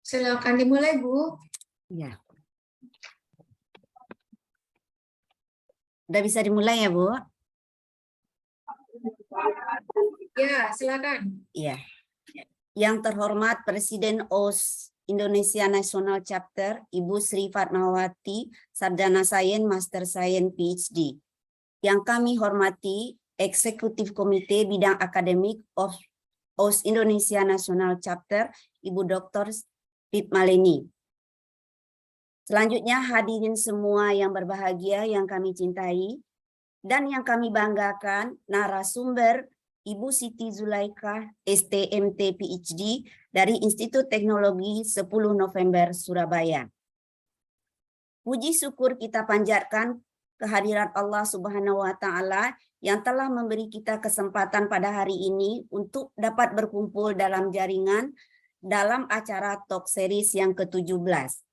Silakan dimulai, Bu. Ya. Udah bisa dimulai ya, Bu? Ya, silakan. Iya. Yang terhormat Presiden OS Indonesia National Chapter, Ibu Sri Fatmawati, Sarjana Sains, Master Sains, PhD. Yang kami hormati Eksekutif Komite Bidang Akademik OS Indonesia National Chapter, Ibu Dr. Rit Maleni. Selanjutnya hadirin semua yang berbahagia yang kami cintai dan yang kami banggakan, narasumber Ibu Siti Zulaikha, STMT PhD dari Institut Teknologi 10 November Surabaya. Puji syukur kita panjatkan kehadirat Allah Subhanahu wa Ta'ala yang telah memberi kita kesempatan pada hari ini untuk dapat berkumpul dalam jaringan dalam acara Talk Series yang ke-17.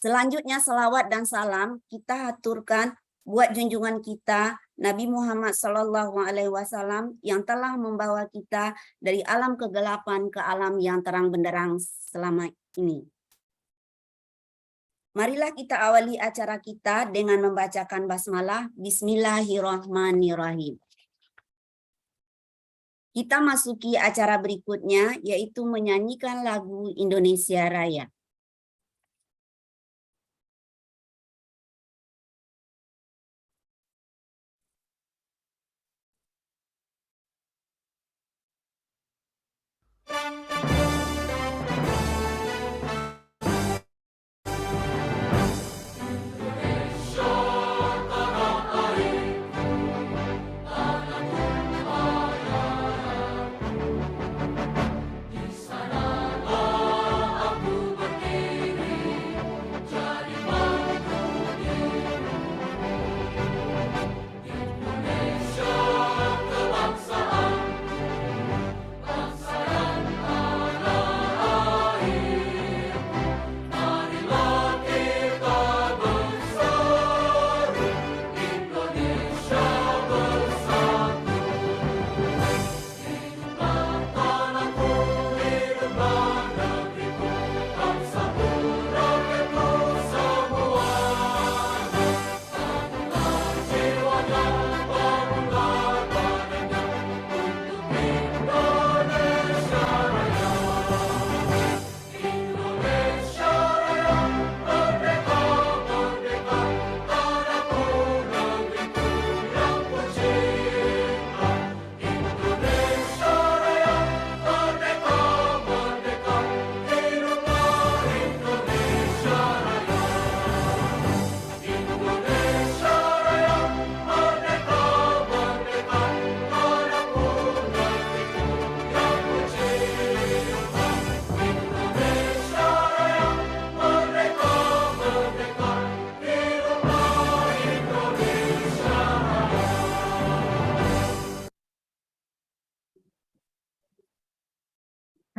Selanjutnya salawat dan salam kita haturkan buat junjungan kita Nabi Muhammad SAW yang telah membawa kita dari alam kegelapan ke alam yang terang benderang selama ini. Marilah kita awali acara kita dengan membacakan basmalah. Bismillahirrahmanirrahim. Kita masuki acara berikutnya, yaitu menyanyikan lagu Indonesia Raya.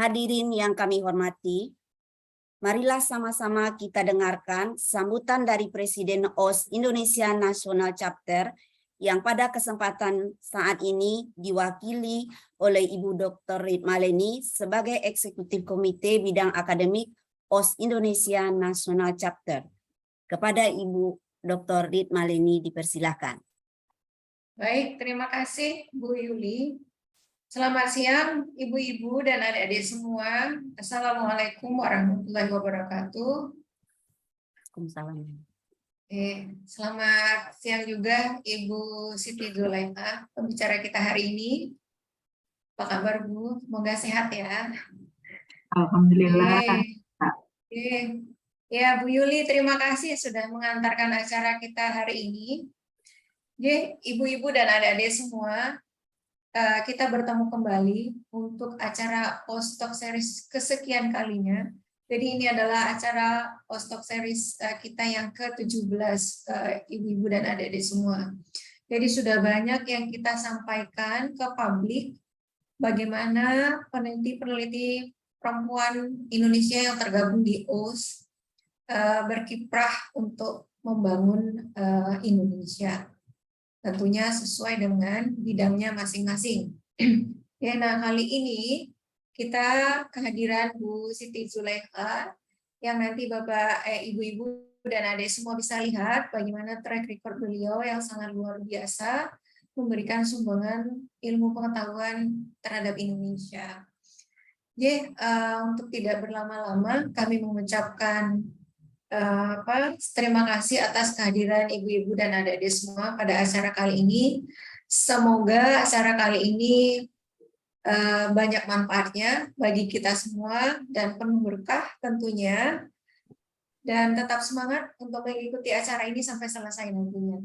Hadirin yang kami hormati, marilah sama-sama kita dengarkan sambutan dari Presiden OS Indonesia National Chapter yang pada kesempatan saat ini diwakili oleh Ibu Dr. Rit Maleni sebagai Eksekutif Komite Bidang Akademik OS Indonesia National Chapter. Kepada Ibu Dr. Rit Maleni dipersilakan. Baik, terima kasih Bu Yuli. Selamat siang ibu-ibu dan adik-adik semua. Assalamualaikum warahmatullahi wabarakatuh. Waalaikumsalam. Selamat siang juga Ibu Siti Zulaikha, pembicara kita hari ini. Apa kabar Bu? Semoga sehat ya. Alhamdulillah. Oke. Ya Bu Yuli, terima kasih sudah mengantarkan acara kita hari ini. Ibu-ibu dan adik-adik semua, kita bertemu kembali untuk acara Ostok Series kesekian kalinya. Jadi ini adalah acara Ostok Series kita yang ke-17, ibu-ibu dan adik-adik semua. Jadi sudah banyak yang kita sampaikan ke publik bagaimana peneliti-peneliti perempuan Indonesia yang tergabung di OS berkiprah untuk membangun Indonesia. Tentunya sesuai dengan bidangnya masing-masing. Ya, nah kali ini kita kehadiran Bu Siti Zulaikha yang nanti Bapak, Ibu-ibu dan adik semua bisa lihat bagaimana track record beliau yang sangat luar biasa memberikan sumbangan ilmu pengetahuan terhadap Indonesia. Untuk tidak berlama-lama kami mengucapkan terima kasih atas kehadiran ibu-ibu dan adik-adik semua pada acara kali ini. Semoga acara kali ini banyak manfaatnya bagi kita semua dan penuh berkah tentunya. Dan tetap semangat untuk mengikuti acara ini sampai selesai nantinya.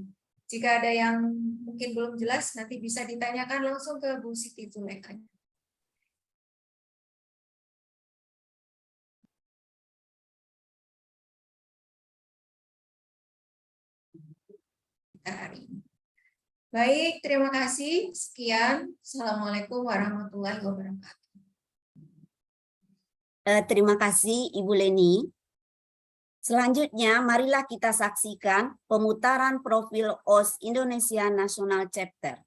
Jika ada yang mungkin belum jelas, nanti bisa ditanyakan langsung ke Bu Siti Zulaikha. Hari ini. Baik, terima kasih. Sekian. Assalamualaikum warahmatullahi wabarakatuh. Terima kasih Ibu Leni. Selanjutnya, marilah kita saksikan pemutaran profil OS Indonesia National Chapter.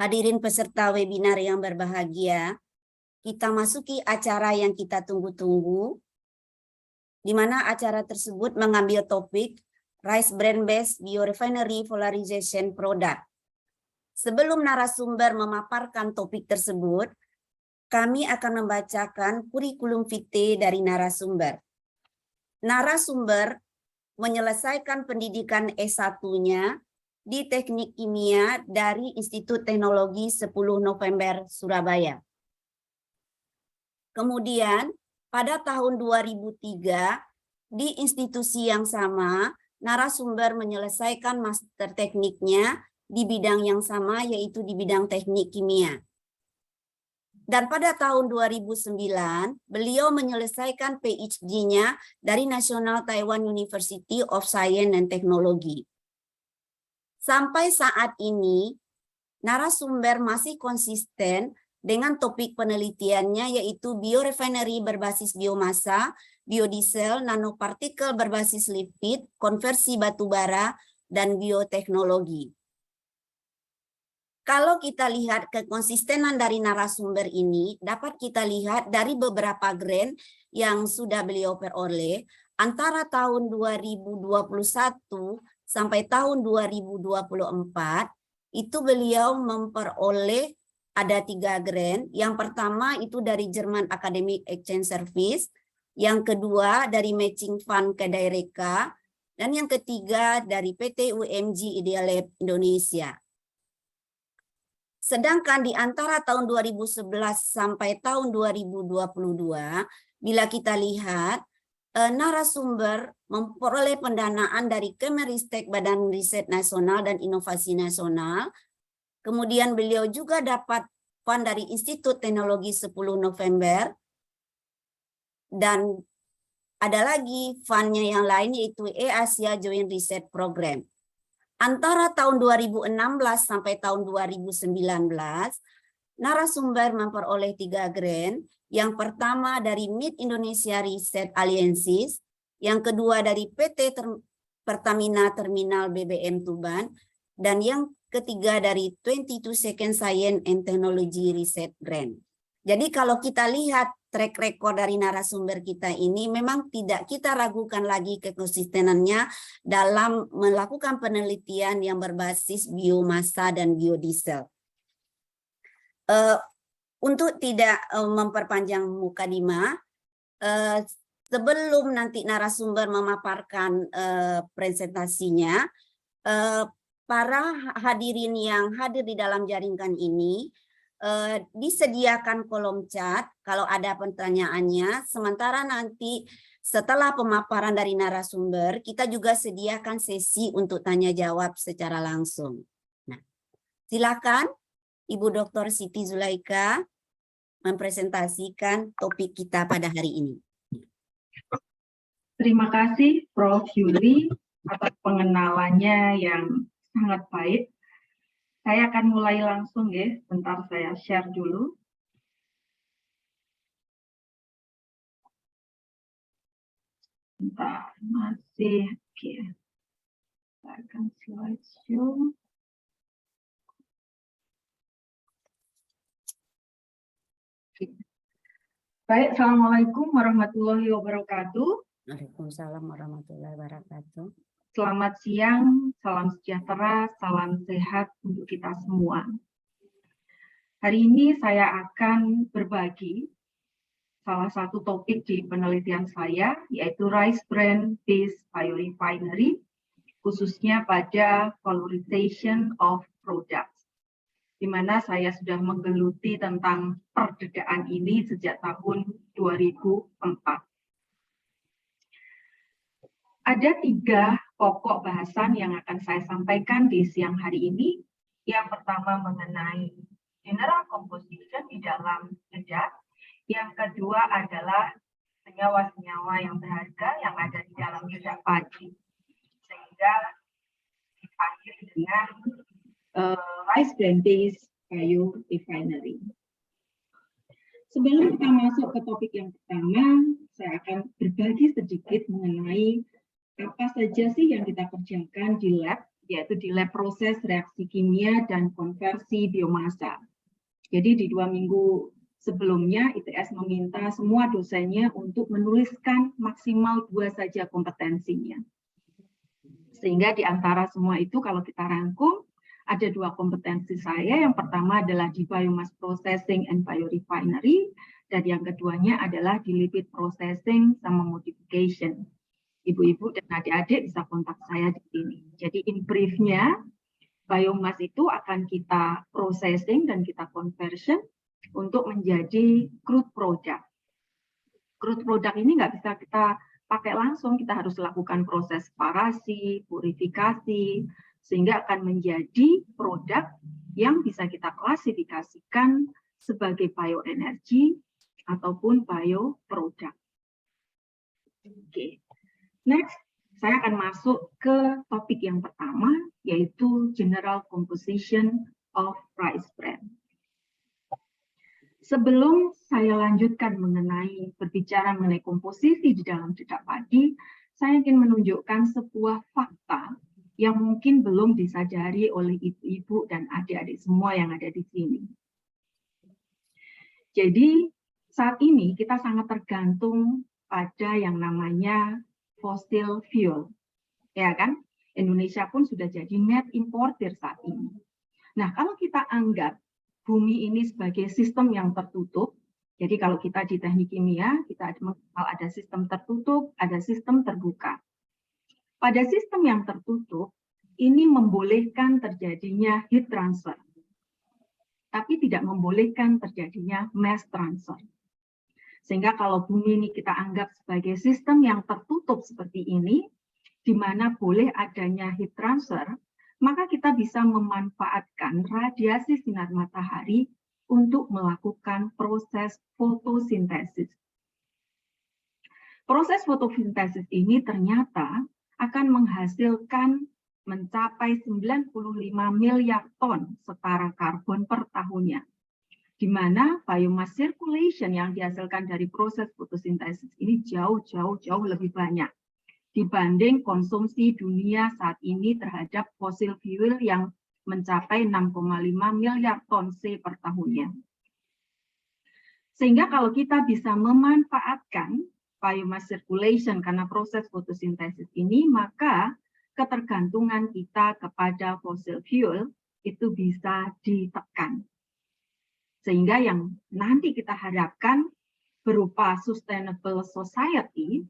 hadirin peserta webinar yang berbahagia, kita masuki acara yang kita tunggu-tunggu, di mana acara tersebut mengambil topik Rice Brand Based Biorefinery Valorization Product. Sebelum narasumber memaparkan topik tersebut, kami akan membacakan kurikulum vitae dari narasumber. Narasumber menyelesaikan pendidikan S1-nya di Teknik Kimia dari Institut Teknologi 10 November Surabaya. Kemudian pada tahun 2003 di institusi yang sama, narasumber menyelesaikan master tekniknya di bidang yang sama, yaitu di bidang teknik kimia. Dan pada tahun 2009, beliau menyelesaikan PhD-nya dari National Taiwan University of Science and Technology. Sampai saat ini, narasumber masih konsisten dengan topik penelitiannya, yaitu biorefinery berbasis biomasa, biodiesel, nanopartikel berbasis lipid, konversi batubara, dan bioteknologi. Kalau kita lihat kekonsistenan dari narasumber ini, dapat kita lihat dari beberapa grant yang sudah beliau peroleh antara tahun 2021 sampai tahun 2024, itu beliau memperoleh ada 3 grant. Yang pertama itu dari German Academic Exchange Service, yang kedua dari Matching Fund Kedaireka, dan yang ketiga dari PT UMG Ideal Lab Indonesia. Sedangkan di antara tahun 2011 sampai tahun 2022, bila kita lihat, narasumber memperoleh pendanaan dari Kemenristek, Badan Riset Nasional dan Inovasi Nasional. Kemudian beliau juga dapat fund dari Institut Teknologi 10 November. Dan ada lagi fundnya yang lain, yaitu E-Asia Joint Research Program. Antara tahun 2016 sampai tahun 2019, narasumber memperoleh 3 grant. Yang pertama dari Mid Indonesia Research Alliances, yang kedua dari PT Pertamina Terminal BBM Tuban, dan yang ketiga dari 22 Second Science and Technology Research Grant. Jadi kalau kita lihat track record dari narasumber kita ini, memang tidak kita ragukan lagi kekonsistenannya dalam melakukan penelitian yang berbasis biomasa dan biodiesel. Untuk tidak memperpanjang mukadimah, sebelum nanti narasumber memaparkan presentasinya, para hadirin yang hadir di dalam jaringan ini, disediakan kolom chat kalau ada pertanyaannya. Sementara nanti setelah pemaparan dari narasumber, kita juga sediakan sesi untuk tanya jawab secara langsung. Nah, silakan Ibu Dr. Siti Zulaika mempresentasikan topik kita pada hari ini. Terima kasih Prof. Yuli atas pengenalannya yang sangat baik. Saya akan mulai langsung ya, bentar saya share dulu. Bentar, masih oke. Saya akan slideshow. Baik, Assalamualaikum warahmatullahi wabarakatuh. Waalaikumsalam warahmatullahi wabarakatuh. Selamat siang, salam sejahtera, salam sehat untuk kita semua. Hari ini saya akan berbagi salah satu topik di penelitian saya, yaitu Rice Brand Based Biorefinery, khususnya pada valorization of products, di mana saya sudah menggeluti tentang perbedaan ini sejak tahun 2004. Ada 3 pokok bahasan yang akan saya sampaikan di siang hari ini. Yang pertama mengenai general composition di dalam zat. Yang kedua adalah senyawa-senyawa yang berharga yang ada di dalam zat padi. Sehingga diakhiri dengan rice brand based biorefinery. Sebelum kita masuk ke topik yang pertama, saya akan berbagi sedikit mengenai apa saja sih yang kita kerjakan di lab yaitu di lab proses reaksi kimia dan konversi biomasa. Jadi di 2 minggu sebelumnya ITS meminta semua dosennya untuk menuliskan maksimal 2 saja kompetensinya. Sehingga di antara semua itu kalau kita rangkum, ada 2 kompetensi saya. Yang pertama adalah di biomass processing and biorefinery, dan yang keduanya adalah di lipid processing sama modification. Ibu-ibu dan adik-adik bisa kontak saya di sini. Jadi in brief-nya, biomass itu akan kita processing dan kita conversion untuk menjadi crude product. Crude product ini nggak bisa kita pakai langsung, kita harus lakukan proses separasi, purifikasi, sehingga akan menjadi produk yang bisa kita klasifikasikan sebagai bioenergi ataupun bioproduct. Oke. Next, saya akan masuk ke topik yang pertama, yaitu General Composition of Rice Bran. Sebelum saya lanjutkan berbicara mengenai komposisi di dalam dedak padi, saya ingin menunjukkan sebuah fakta yang mungkin belum disadari oleh ibu-ibu dan adik-adik semua yang ada di sini. Jadi, saat ini kita sangat tergantung pada yang namanya fossil fuel, ya kan? Indonesia pun sudah jadi net importer saat ini. Nah, kalau kita anggap bumi ini sebagai sistem yang tertutup, jadi kalau kita di teknik kimia, kita ada sistem tertutup, ada sistem terbuka. Pada sistem yang tertutup, ini membolehkan terjadinya heat transfer, tapi tidak membolehkan terjadinya mass transfer. Sehingga kalau bumi ini kita anggap sebagai sistem yang tertutup seperti ini, di mana boleh adanya heat transfer, maka kita bisa memanfaatkan radiasi sinar matahari untuk melakukan proses fotosintesis. Proses fotosintesis ini ternyata akan menghasilkan mencapai 95 miliar ton setara karbon per tahunnya, di mana biomass circulation yang dihasilkan dari proses fotosintesis ini jauh lebih banyak dibanding konsumsi dunia saat ini terhadap fossil fuel yang mencapai 6,5 miliar ton C per tahunnya. Sehingga kalau kita bisa memanfaatkan biomass circulation karena proses fotosintesis ini, maka ketergantungan kita kepada fossil fuel itu bisa ditekan. Sehingga yang nanti kita harapkan berupa sustainable society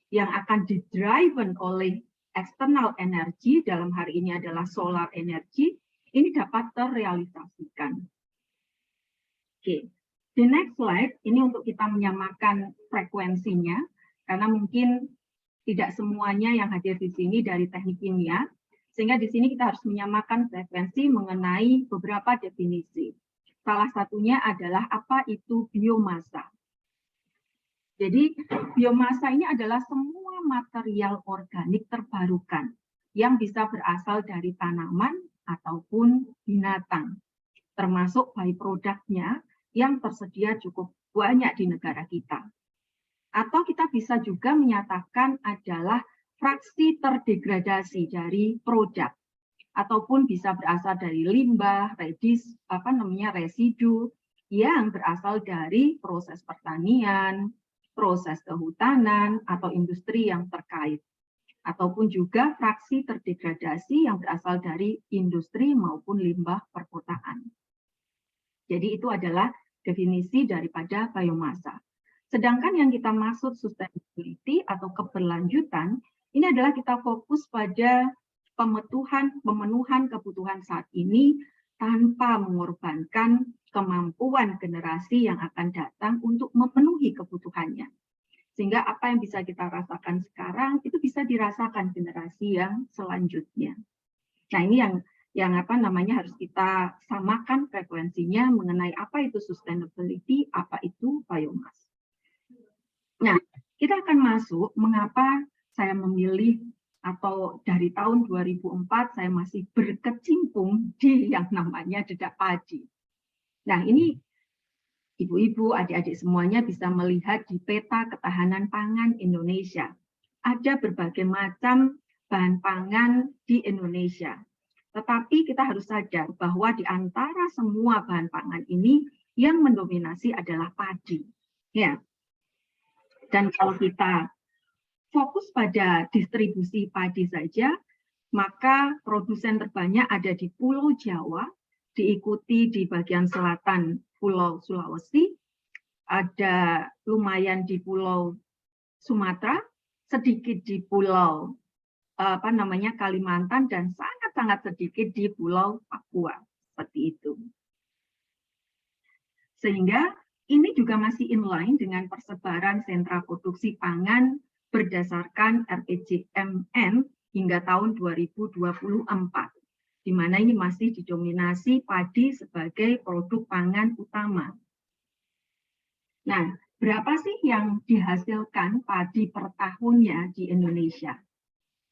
yang akan di-driven oleh external energy, dalam hari ini adalah solar energy, ini dapat terrealisasikan. Oke, the next slide, ini untuk kita menyamakan frekuensinya, karena mungkin tidak semuanya yang hadir di sini dari teknik kimia, sehingga di sini kita harus menyamakan frekuensi mengenai beberapa definisi. Salah satunya adalah apa itu biomasa. Jadi biomasa ini adalah semua material organik terbarukan yang bisa berasal dari tanaman ataupun binatang, termasuk byproduct-nya yang tersedia cukup banyak di negara kita. Atau kita bisa juga menyatakan adalah fraksi terdegradasi dari produk, ataupun bisa berasal dari limbah, residu yang berasal dari proses pertanian, proses kehutanan, atau industri yang terkait. Ataupun juga fraksi terdegradasi yang berasal dari industri maupun limbah perkotaan. Jadi itu adalah definisi daripada biomasa. Sedangkan yang kita maksud sustainability atau keberlanjutan, ini adalah kita fokus pada pemenuhan kebutuhan saat ini tanpa mengorbankan kemampuan generasi yang akan datang untuk memenuhi kebutuhannya. Sehingga apa yang bisa kita rasakan sekarang itu bisa dirasakan generasi yang selanjutnya. Nah, ini yang harus kita samakan frekuensinya mengenai apa itu sustainability, apa itu biomass. Nah, kita akan masuk mengapa saya memilih atau dari tahun 2004 saya masih berkecimpung di yang namanya dedak padi. Nah, ini ibu-ibu, adik-adik semuanya bisa melihat di peta ketahanan pangan Indonesia. Ada berbagai macam bahan pangan di Indonesia. Tetapi kita harus sadar bahwa di antara semua bahan pangan ini yang mendominasi adalah padi. Ya. Dan kalau kita fokus pada distribusi padi saja, maka produsen terbanyak ada di Pulau Jawa, diikuti di bagian selatan Pulau Sulawesi, ada lumayan di Pulau Sumatera, sedikit di Pulau Kalimantan, dan sangat-sangat sedikit di Pulau Papua, seperti itu. Sehingga ini juga masih inline dengan persebaran sentra produksi pangan berdasarkan RPJMN hingga tahun 2024, di mana ini masih didominasi padi sebagai produk pangan utama. Nah, berapa sih yang dihasilkan padi per tahunnya di Indonesia?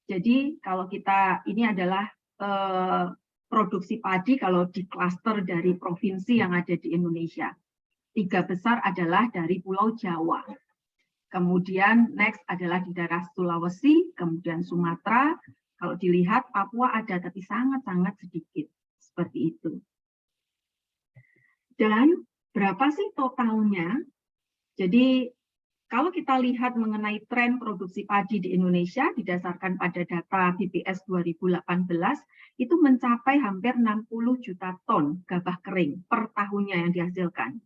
Jadi kalau ini adalah produksi padi kalau di klaster dari provinsi yang ada di Indonesia. 3 besar adalah dari Pulau Jawa. Kemudian next adalah di daerah Sulawesi, kemudian Sumatera. Kalau dilihat Papua ada tapi sangat-sangat sedikit. Seperti itu. Dan berapa sih totalnya? Jadi kalau kita lihat mengenai tren produksi padi di Indonesia didasarkan pada data BPS 2018, itu mencapai hampir 60 juta ton gabah kering per tahunnya yang dihasilkan.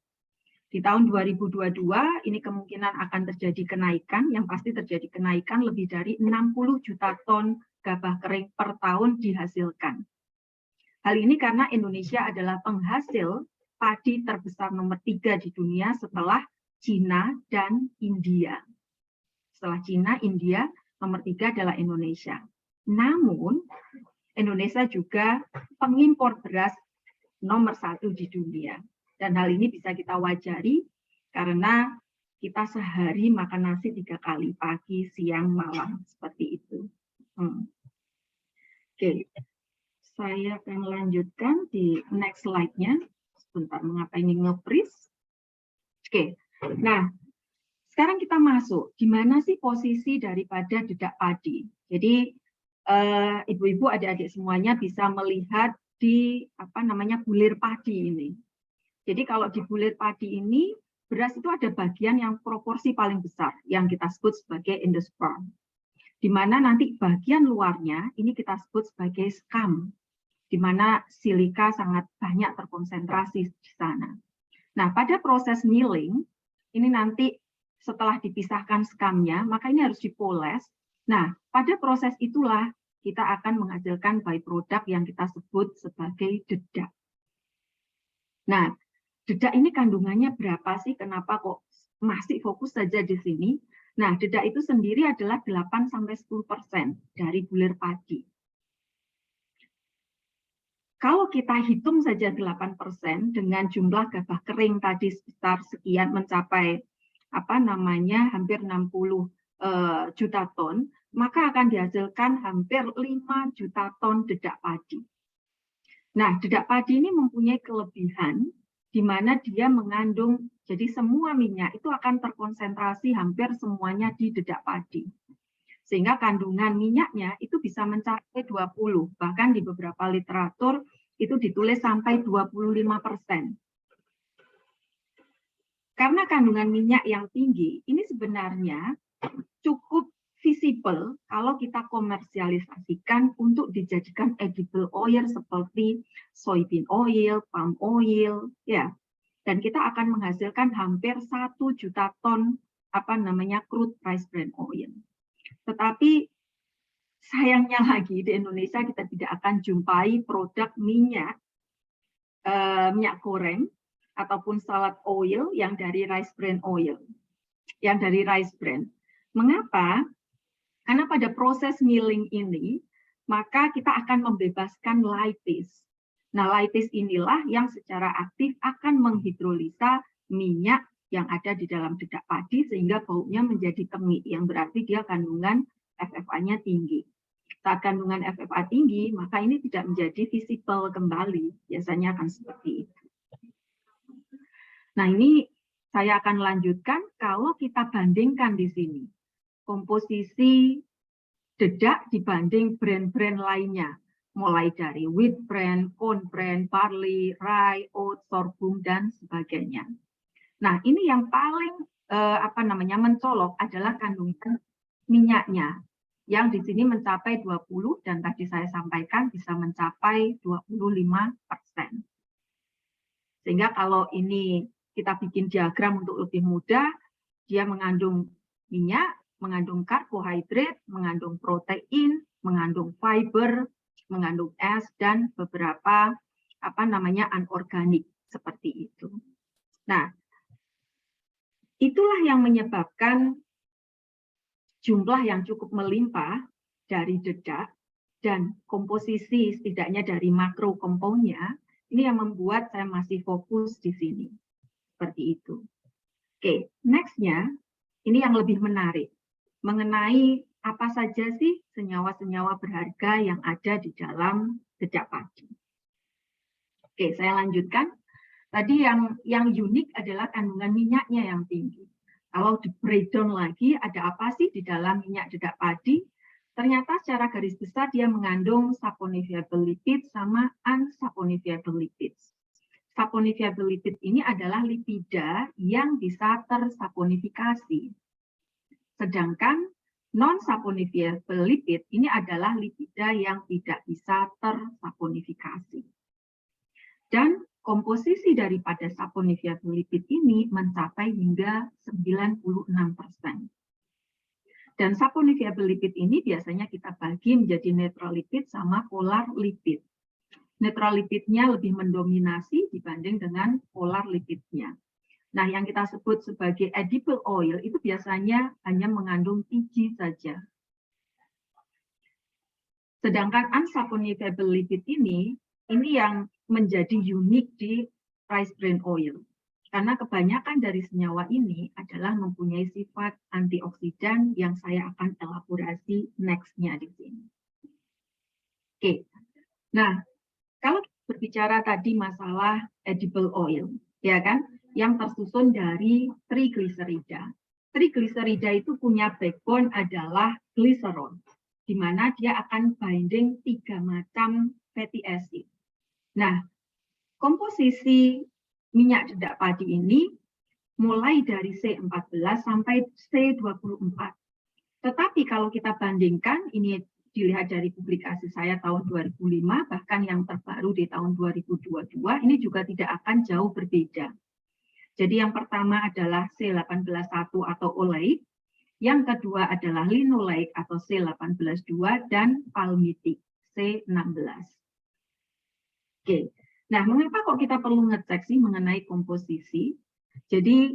Di tahun 2022 ini kemungkinan akan terjadi kenaikan, yang pasti terjadi kenaikan lebih dari 60 juta ton gabah kering per tahun dihasilkan. Hal ini karena Indonesia adalah penghasil padi terbesar nomor 3 di dunia setelah Cina dan India. Setelah Cina, India, nomor 3 adalah Indonesia. Namun, Indonesia juga pengimpor beras nomor 1 di dunia. Dan hal ini bisa kita wajari karena kita sehari makan nasi 3 kali, pagi, siang, malam, seperti itu. Oke, saya akan lanjutkan di next slide-nya. Sebentar, mengapa ini nge-freeze? Oke, nah sekarang kita masuk. Di mana sih posisi daripada dedak padi? Jadi ibu-ibu, adik-adik semuanya bisa melihat di bulir padi ini. Jadi kalau di bulir padi ini, beras itu ada bagian yang proporsi paling besar, yang kita sebut sebagai endosperm. Di mana nanti bagian luarnya, ini kita sebut sebagai scum, di mana silika sangat banyak terkonsentrasi di sana. Nah, pada proses milling, ini nanti setelah dipisahkan scumnya, maka ini harus dipoles. Nah, pada proses itulah kita akan menghasilkan byproduct yang kita sebut sebagai dedak. Nah, dedak ini kandungannya berapa sih? Kenapa kok masih fokus saja di sini? Nah, dedak itu sendiri adalah 8-10% dari bulir padi. Kalau kita hitung saja 8% dengan jumlah gabah kering tadi sekitar sekian mencapai hampir 60 juta ton, maka akan dihasilkan hampir 5 juta ton dedak padi. Nah, dedak padi ini mempunyai kelebihan di mana dia mengandung, jadi semua minyak itu akan terkonsentrasi hampir semuanya di dedak padi. Sehingga kandungan minyaknya itu bisa mencapai 20, bahkan di beberapa literatur itu ditulis sampai 25%. Karena kandungan minyak yang tinggi, ini sebenarnya cukup visible kalau kita komersialisasikan untuk dijadikan edible oil seperti soybean oil, palm oil, ya. Dan kita akan menghasilkan hampir 1 juta ton crude rice bran oil. Tetapi sayangnya lagi di Indonesia kita tidak akan jumpai produk minyak goreng ataupun salad oil yang dari rice bran oil, yang dari rice bran. Mengapa? Karena pada proses milling ini, maka kita akan membebaskan lipase. Nah, lipase inilah yang secara aktif akan menghidrolisa minyak yang ada di dalam dedak padi sehingga baunya menjadi tengik, yang berarti dia kandungan FFA-nya tinggi. Saat kandungan FFA tinggi, maka ini tidak menjadi visible kembali. Biasanya akan seperti itu. Nah, ini saya akan lanjutkan kalau kita bandingkan di sini. Komposisi dedak dibanding brand-brand lainnya, mulai dari wheat bran, corn bran, barley, rye, oat, sorghum, dan sebagainya. Nah, ini yang paling mencolok adalah kandungan minyaknya, yang di sini mencapai 20 dan tadi saya sampaikan bisa mencapai 25%. Sehingga kalau ini kita bikin diagram untuk lebih mudah, dia mengandung minyak, mengandung karbohidrat, mengandung protein, mengandung fiber, mengandung es, dan beberapa anorganik seperti itu. Nah, itulah yang menyebabkan jumlah yang cukup melimpah dari dedak dan komposisi setidaknya dari makro komponnya, ini yang membuat saya masih fokus di sini. Seperti itu. Oke, next-nya, ini yang lebih menarik. Mengenai apa saja sih senyawa-senyawa berharga yang ada di dalam dedak padi. Oke, saya lanjutkan. Tadi yang unik adalah kandungan minyaknya yang tinggi. Kalau di breakdown lagi, ada apa sih di dalam minyak dedak padi? Ternyata secara garis besar dia mengandung saponifiable lipid sama unsaponifiable lipids. Saponifiable lipid ini adalah lipida yang bisa tersaponifikasi. Sedangkan non-saponifiable lipid ini adalah lipida yang tidak bisa tersaponifikasi. Dan komposisi daripada saponifiable lipid ini mencapai hingga 96%. Dan saponifiable lipid ini biasanya kita bagi menjadi neutral lipid sama polar lipid. Neutral lipidnya lebih mendominasi dibanding dengan polar lipidnya. Nah, yang kita sebut sebagai edible oil itu biasanya hanya mengandung biji saja. Sedangkan unsaponifiable lipid ini yang menjadi unik di rice bran oil. Karena kebanyakan dari senyawa ini adalah mempunyai sifat antioksidan yang saya akan elaborasi next-nya di sini. Oke, nah kalau berbicara tadi masalah edible oil, ya kan, yang tersusun dari trigliserida. Trigliserida itu punya backbone adalah glycerol, di mana dia akan binding 3 macam fatty acid. Nah, komposisi minyak dedak padi ini mulai dari C14 sampai C24. Tetapi kalau kita bandingkan, ini dilihat dari publikasi saya tahun 2005, bahkan yang terbaru di tahun 2022, ini juga tidak akan jauh berbeda. Jadi yang pertama adalah C18.1 atau oleic, yang kedua adalah linoleic atau C18.2, dan palmitic C16. Oke. Nah, mengapa kok kita perlu ngecek sih mengenai komposisi? Jadi,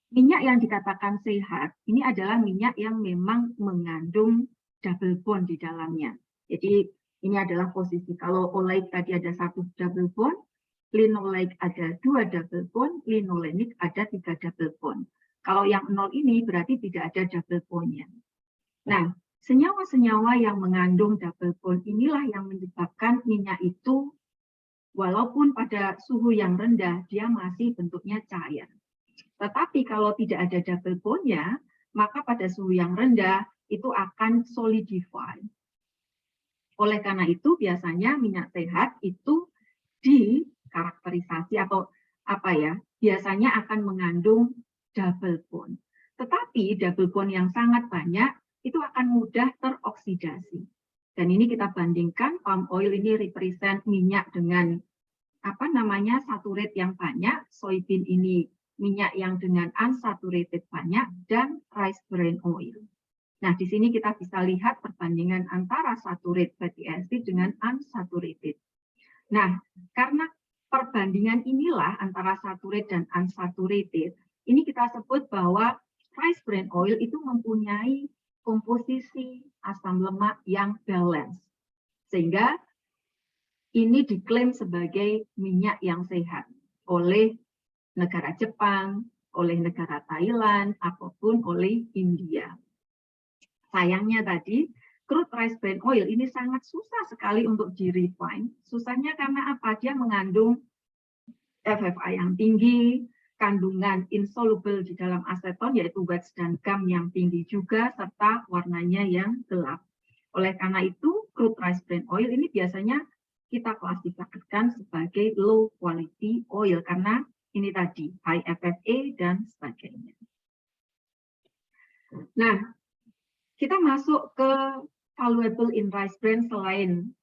minyak yang dikatakan sehat, ini adalah minyak yang memang mengandung double bond di dalamnya. Jadi, ini adalah posisi. Kalau oleic tadi ada 1 double bond, linoleic ada 2 double bond, linolenic ada 3 double bond. Kalau yang 0 ini berarti tidak ada double bond-nya. Nah, senyawa-senyawa yang mengandung double bond inilah yang menyebabkan minyak itu walaupun pada suhu yang rendah, dia masih bentuknya cair. Tetapi kalau tidak ada double bond-nya, maka pada suhu yang rendah, itu akan solidify. Oleh karena itu, biasanya minyak sehat itu dikarakterisasi atau biasanya akan mengandung double bond. Tetapi double bond yang sangat banyak, itu akan mudah teroksidasi. Dan ini kita bandingkan, palm oil ini represent minyak dengan saturate yang banyak, soybean ini minyak yang dengan unsaturated banyak, dan rice bran oil. Nah, di sini kita bisa lihat perbandingan antara saturated fatty acid dengan unsaturated. Nah, karena perbandingan inilah antara saturated dan unsaturated, ini kita sebut bahwa rice bran oil itu mempunyai komposisi asam lemak yang balance. Sehingga ini diklaim sebagai minyak yang sehat oleh negara Jepang, oleh negara Thailand, ataupun oleh India. Sayangnya tadi, crude rice bran oil ini sangat susah sekali untuk di-refine. Susahnya karena apa? Dia mengandung FFA yang tinggi, kandungan insoluble di dalam aseton yaitu wax dan gum yang tinggi juga, serta warnanya yang gelap. Oleh karena itu, crude rice bran oil ini biasanya kita klasifikasikan sebagai low quality oil karena ini tadi high FFA dan sebagainya. Nah, kita masuk ke valuable in rice bran selain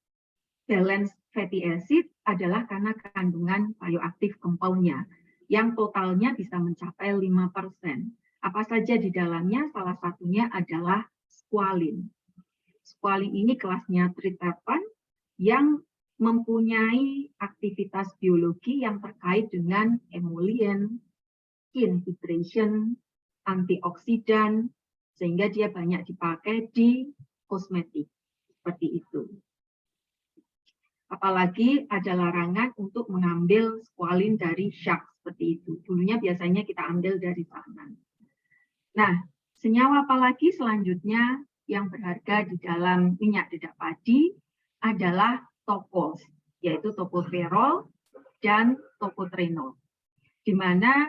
balanced fatty acid adalah karena kandungan bioaktif compound-nya yang totalnya bisa mencapai 5%. Apa saja di dalamnya? Salah satunya adalah squalene. Squalene ini kelasnya triterpen yang mempunyai aktivitas biologi yang terkait dengan emollient, skin hydration, antioksidan, sehingga dia banyak dipakai di kosmetik. Seperti itu. Apalagi ada larangan untuk mengambil squalene dari shark seperti itu. Dulunya biasanya kita ambil dari sana. Nah, senyawa apalagi selanjutnya yang berharga di dalam minyak dedak padi adalah tokols, yaitu tokoferol dan tokotrenol, di mana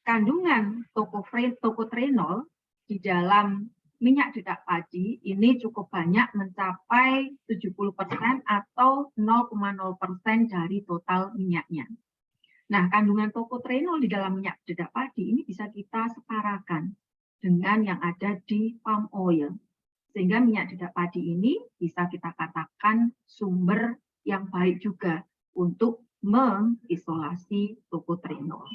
kandungan tokotrenol di dalam minyak dedak padi ini cukup banyak, mencapai 70% atau 0,0% dari total minyaknya. Nah, kandungan tokotrenol di dalam minyak dedak padi ini bisa kita setarakan dengan yang ada di palm oil. Sehingga minyak dedak padi ini bisa kita katakan sumber yang baik juga untuk mengisolasi tokotrenol.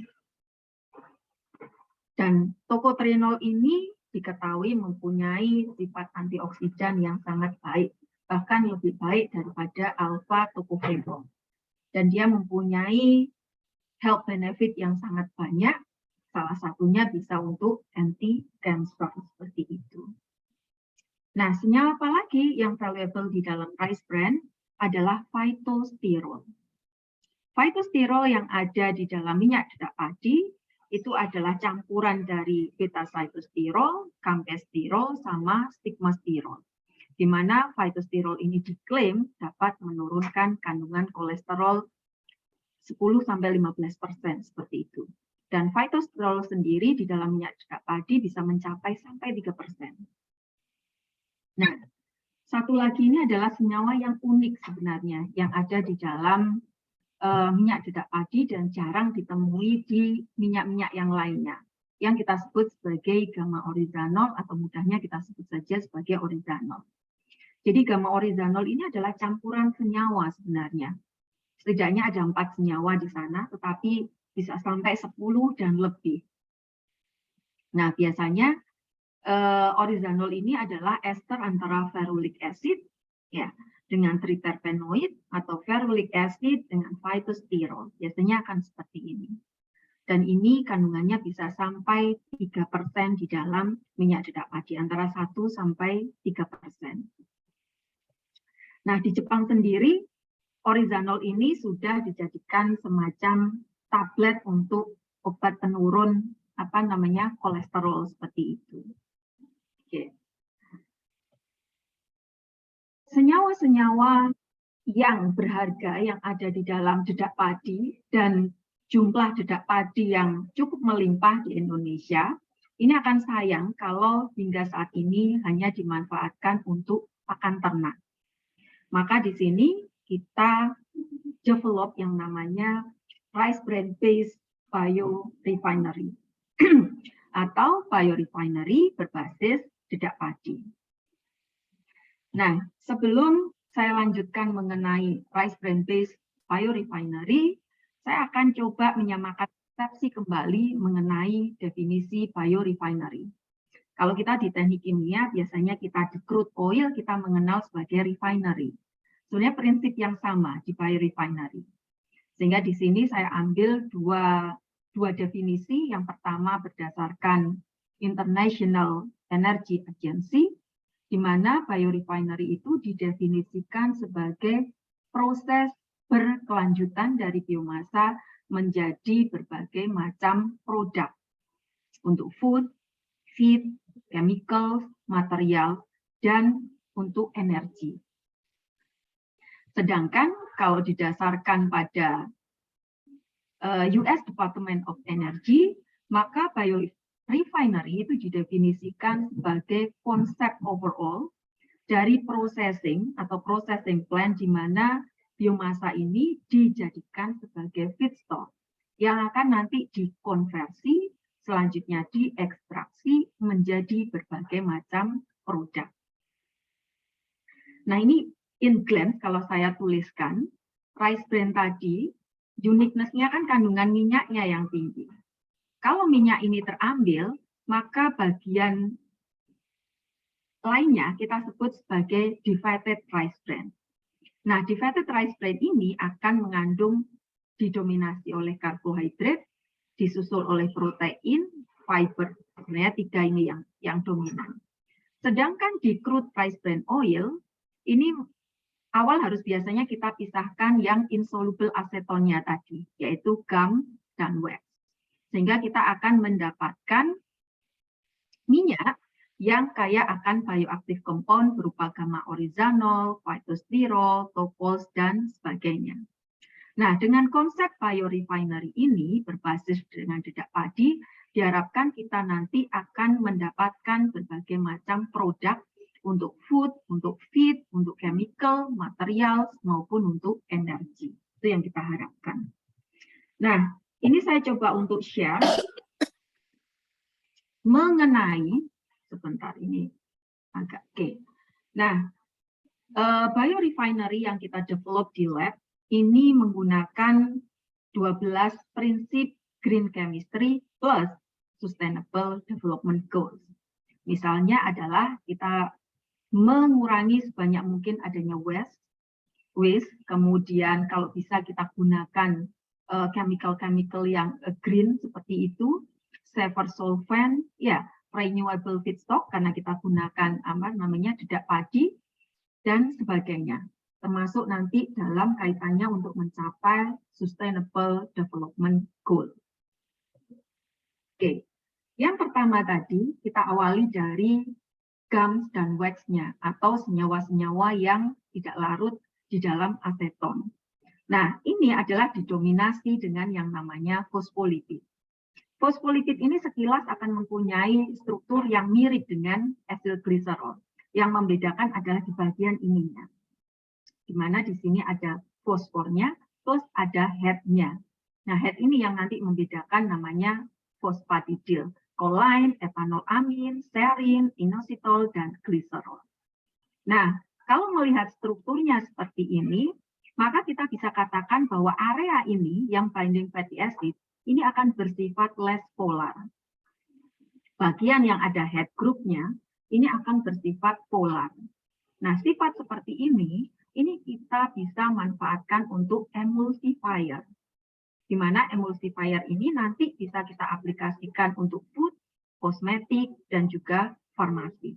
Dan tokotrenol ini diketahui mempunyai sifat antioksidan yang sangat baik, bahkan lebih baik daripada alpha tocopherol. Dan dia mempunyai health benefit yang sangat banyak, salah satunya bisa untuk anti-cancer seperti itu. Nah, senyawa apa lagi yang valuable di dalam rice bran adalah phytosterol. Phytosterol yang ada di dalam minyak dedak padi itu adalah campuran dari beta-sitosterol, campesterol, sama stigmasterol. Di mana phytosterol ini diklaim dapat menurunkan kandungan kolesterol 10-15% seperti itu. Dan phytosterol sendiri di dalam minyak dedak padi bisa mencapai sampai 3%. Nah, satu lagi ini adalah senyawa yang unik sebenarnya yang ada di dalam minyak dedak padi dan jarang ditemui di minyak-minyak yang lainnya, yang kita sebut sebagai gamma oryzanol atau mudahnya kita sebut saja sebagai oryzanol. Jadi gamma oryzanol ini adalah campuran senyawa sebenarnya. Setidaknya ada 4 senyawa di sana, tetapi bisa sampai 10 dan lebih. Nah, biasanya oryzanol ini adalah ester antara ferulic acid ya dengan triterpenoid atau ferulic acid dengan phytosterol. Biasanya akan seperti ini. Dan ini kandungannya bisa sampai 3% di dalam minyak dedak padi, antara 1 sampai 3%. Nah, di Jepang sendiri oryzanol ini sudah dijadikan semacam tablet untuk obat penurun kolesterol seperti itu. Oke. Senyawa-senyawa yang berharga yang ada di dalam dedak padi dan jumlah dedak padi yang cukup melimpah di Indonesia, ini akan sayang kalau hingga saat ini hanya dimanfaatkan untuk pakan ternak. Maka di sini kita develop yang namanya rice bran based biorefinery atau biorefinery berbasis dedak padi. Nah, sebelum saya lanjutkan mengenai rice bran based biorefinery, saya akan coba menyamakan persepsi kembali mengenai definisi biorefinery. Kalau kita di teknik kimia, biasanya kita di crude oil kita mengenal sebagai refinery. Sebenarnya prinsip yang sama di biorefinery. Sehingga di sini saya ambil dua definisi. Yang pertama berdasarkan International Energy Agency, di mana biorefinery itu didefinisikan sebagai proses berkelanjutan dari biomasa menjadi berbagai macam produk untuk food, feed, chemical, material, dan untuk energi. Sedangkan kalau didasarkan pada US Department of Energy, maka biorefinery itu didefinisikan sebagai konsep overall dari processing atau processing plant di mana biomasa ini dijadikan sebagai feedstock yang akan nanti dikonversi, selanjutnya diekstraksi menjadi berbagai macam produk. Nah, ini in glance kalau saya tuliskan, rice bran tadi, uniqueness-nya kan kandungan minyaknya yang tinggi. Kalau minyak ini terambil, maka bagian lainnya kita sebut sebagai divided rice bran. Nah, divided rice bran ini akan mengandung didominasi oleh karbohidrat, disusul oleh protein, fiber. Sebenarnya tiga ini yang dominan. Sedangkan di crude rice bran oil, ini awal harus biasanya kita pisahkan yang insoluble asetonnya tadi, yaitu gum dan wax. Sehingga kita akan mendapatkan minyak yang kaya akan bioaktif compound berupa gamma oryzanol, phytosterol, topols, dan sebagainya. Nah, dengan konsep biorefinery ini berbasis dengan dedak padi, diharapkan kita nanti akan mendapatkan berbagai macam produk untuk food, untuk feed, untuk chemical, material, maupun untuk energi. Itu yang kita harapkan. Nah, ini saya coba untuk share mengenai, sebentar ini agak oke. Nah, biorefinery yang kita develop di lab ini menggunakan 12 prinsip green chemistry plus sustainable development goals. Misalnya adalah kita mengurangi sebanyak mungkin adanya waste, kemudian kalau bisa kita gunakan chemical yang green seperti itu, safer solvent, ya, renewable feedstock karena kita gunakan dedak padi dan sebagainya. Termasuk nanti dalam kaitannya untuk mencapai sustainable development goal. Oke, yang pertama tadi kita awali dari gums dan wax-nya atau senyawa-senyawa yang tidak larut di dalam aseton. Nah, ini adalah didominasi dengan yang namanya fosfolipid. Fosfolipid ini sekilas akan mempunyai struktur yang mirip dengan acetylglycerol. Yang membedakan adalah di bagian ininya. Di mana di sini ada fosfornya, terus ada head-nya. Nah, head ini yang nanti membedakan namanya fosfatidil. Choline, ethanolamin, serine, inositol, dan gliserol. Nah, kalau melihat strukturnya seperti ini, maka kita bisa katakan bahwa area ini yang binding fatty acid ini akan bersifat less polar. Bagian yang ada head group-nya ini akan bersifat polar. Nah, sifat seperti ini kita bisa manfaatkan untuk emulsifier. Di mana emulsifier ini nanti bisa kita aplikasikan untuk food, kosmetik, dan juga farmasi.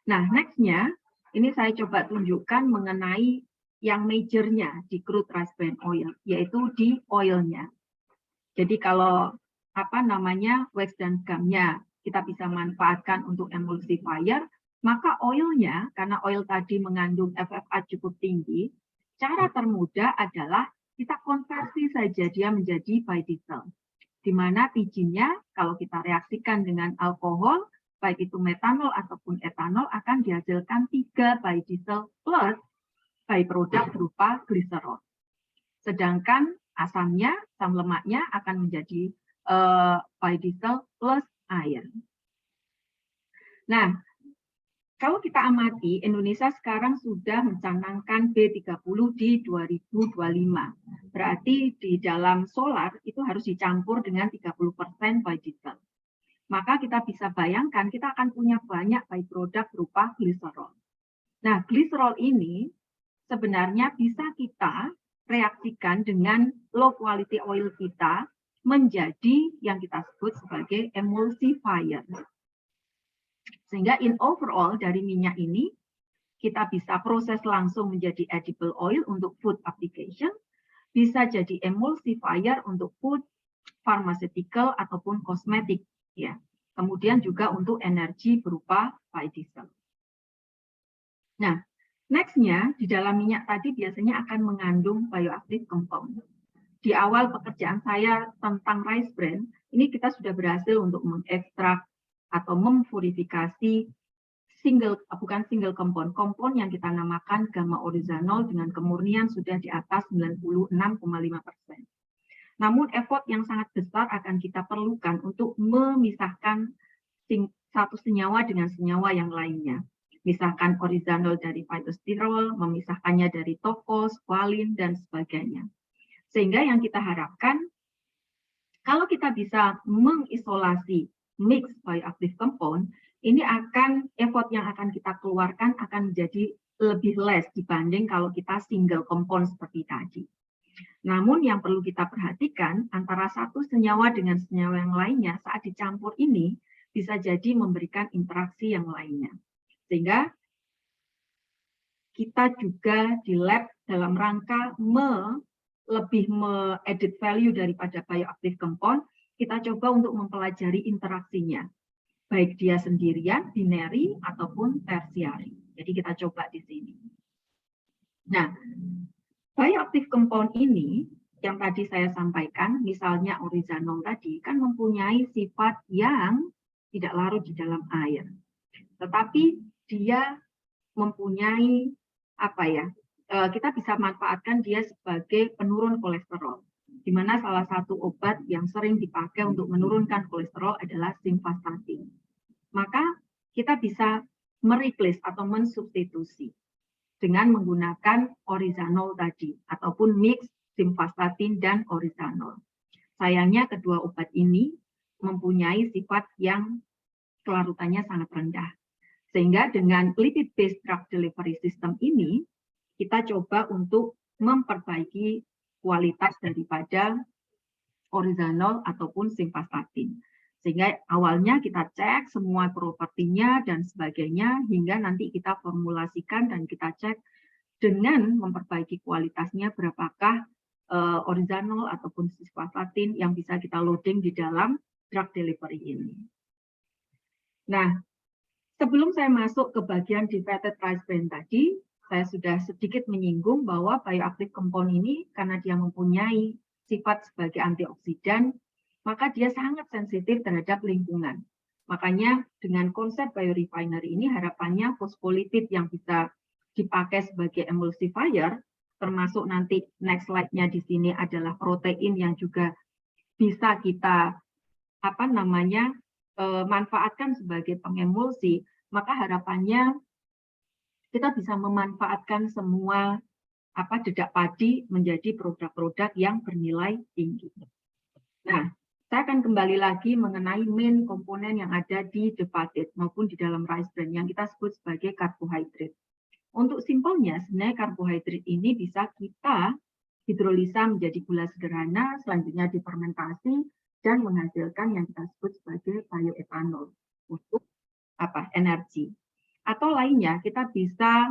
Nah, next-nya, ini saya coba tunjukkan mengenai yang majornya di crude rice bran oil, yaitu di oilnya. Jadi kalau wax dan gumnya kita bisa manfaatkan untuk emulsifier, maka oilnya, karena oil tadi mengandung FFA cukup tinggi, cara termudah adalah kita konversi saja dia menjadi biodiesel. Di mana bijinya, kalau kita reaksikan dengan alkohol, baik itu metanol ataupun etanol, akan dihasilkan 3 biodiesel plus byproduct berupa gliserol. Sedangkan asam lemaknya akan menjadi biodiesel plus air. Nah, kalau kita amati, Indonesia sekarang sudah mencanangkan B30 di 2025. Berarti di dalam solar itu harus dicampur dengan 30% biodiesel. Maka kita bisa bayangkan kita akan punya banyak byproduct berupa gliserol. Nah, gliserol ini sebenarnya bisa kita reaksikan dengan low quality oil kita menjadi yang kita sebut sebagai emulsifier. Sehingga in overall dari minyak ini kita bisa proses langsung menjadi edible oil untuk food application, bisa jadi emulsifier untuk food, pharmaceutical ataupun kosmetik, ya. Kemudian juga untuk energi berupa biodiesel. Nah, next-nya di dalam minyak tadi biasanya akan mengandung bioactive compound. Di awal pekerjaan saya tentang rice bran, ini kita sudah berhasil untuk mengekstrak atau mempurifikasi C bukan single kompon yang kita namakan gamma orizanol dengan kemurnian sudah di atas 96,5%. Namun effort yang sangat besar akan kita perlukan untuk memisahkan satu senyawa dengan senyawa yang lainnya. Misalkan orizanol dari phytosterol, memisahkannya dari tokos, valin, dan sebagainya. Sehingga yang kita harapkan, kalau kita bisa mengisolasi mix bioactive compound, ini akan effort yang akan kita keluarkan akan menjadi lebih less dibanding kalau kita single compound seperti tadi. Namun yang perlu kita perhatikan antara satu senyawa dengan senyawa yang lainnya saat dicampur ini bisa jadi memberikan interaksi yang lainnya. Sehingga kita juga di lab dalam rangka lebih me-edit value daripada bioactive compound, kita coba untuk mempelajari interaksinya. Baik dia sendirian, binary, ataupun tersiari. Jadi kita coba di sini. Nah, bioactive compound ini yang tadi saya sampaikan, misalnya orizanol tadi, kan mempunyai sifat yang tidak larut di dalam air. Tetapi dia mempunyai kita bisa manfaatkan dia sebagai penurun kolesterol. Di mana salah satu obat yang sering dipakai untuk menurunkan kolesterol adalah simvastatin. Maka kita bisa mereplace atau mensubstitusi dengan menggunakan orizanol tadi ataupun mix simvastatin dan orizanol. Sayangnya kedua obat ini mempunyai sifat yang kelarutannya sangat rendah. Sehingga dengan lipid-based drug delivery system ini kita coba untuk memperbaiki kualitas daripada orizanol ataupun simvastatin. Sehingga awalnya kita cek semua propertinya dan sebagainya hingga nanti kita formulasikan dan kita cek dengan memperbaiki kualitasnya berapakah orizanol ataupun simvastatin yang bisa kita loading di dalam drug delivery ini. Nah, sebelum saya masuk ke bagian divided rice bran tadi, saya sudah sedikit menyinggung bahwa bioactive compound ini karena dia mempunyai sifat sebagai antioksidan, maka dia sangat sensitif terhadap lingkungan. Makanya dengan konsep biorefinery ini harapannya fosfolipid yang bisa dipakai sebagai emulsifier, termasuk nanti next slide-nya di sini adalah protein yang juga bisa kita manfaatkan sebagai pengemulsi, maka harapannya kita bisa memanfaatkan semua dedak padi menjadi produk-produk yang bernilai tinggi. Nah, saya akan kembali lagi mengenai main komponen yang ada di the potato maupun di dalam rice bran yang kita sebut sebagai karbohidrat. Untuk simpelnya, sebenarnya karbohidrat ini bisa kita hidrolisa menjadi gula sederhana, selanjutnya difermentasi dan menghasilkan yang kita sebut sebagai bioetanol untuk energi. Atau lainnya, kita bisa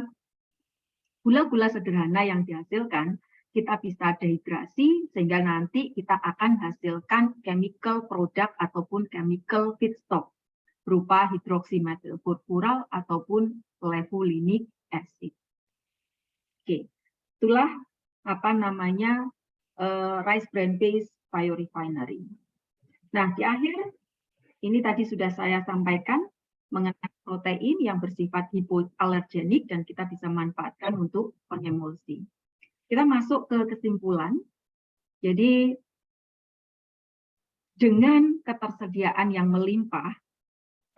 gula-gula sederhana yang dihasilkan kita bisa dehidrasi sehingga nanti kita akan hasilkan chemical product ataupun chemical feedstock berupa hidroksimetylfurfural ataupun levulinic acid. Oke, itulah rice bran based biorefinery. Nah, di akhir ini tadi sudah saya sampaikan mengenai protein yang bersifat hipoalergenik dan kita bisa manfaatkan untuk pengemulsi. Kita masuk ke kesimpulan. Jadi dengan ketersediaan yang melimpah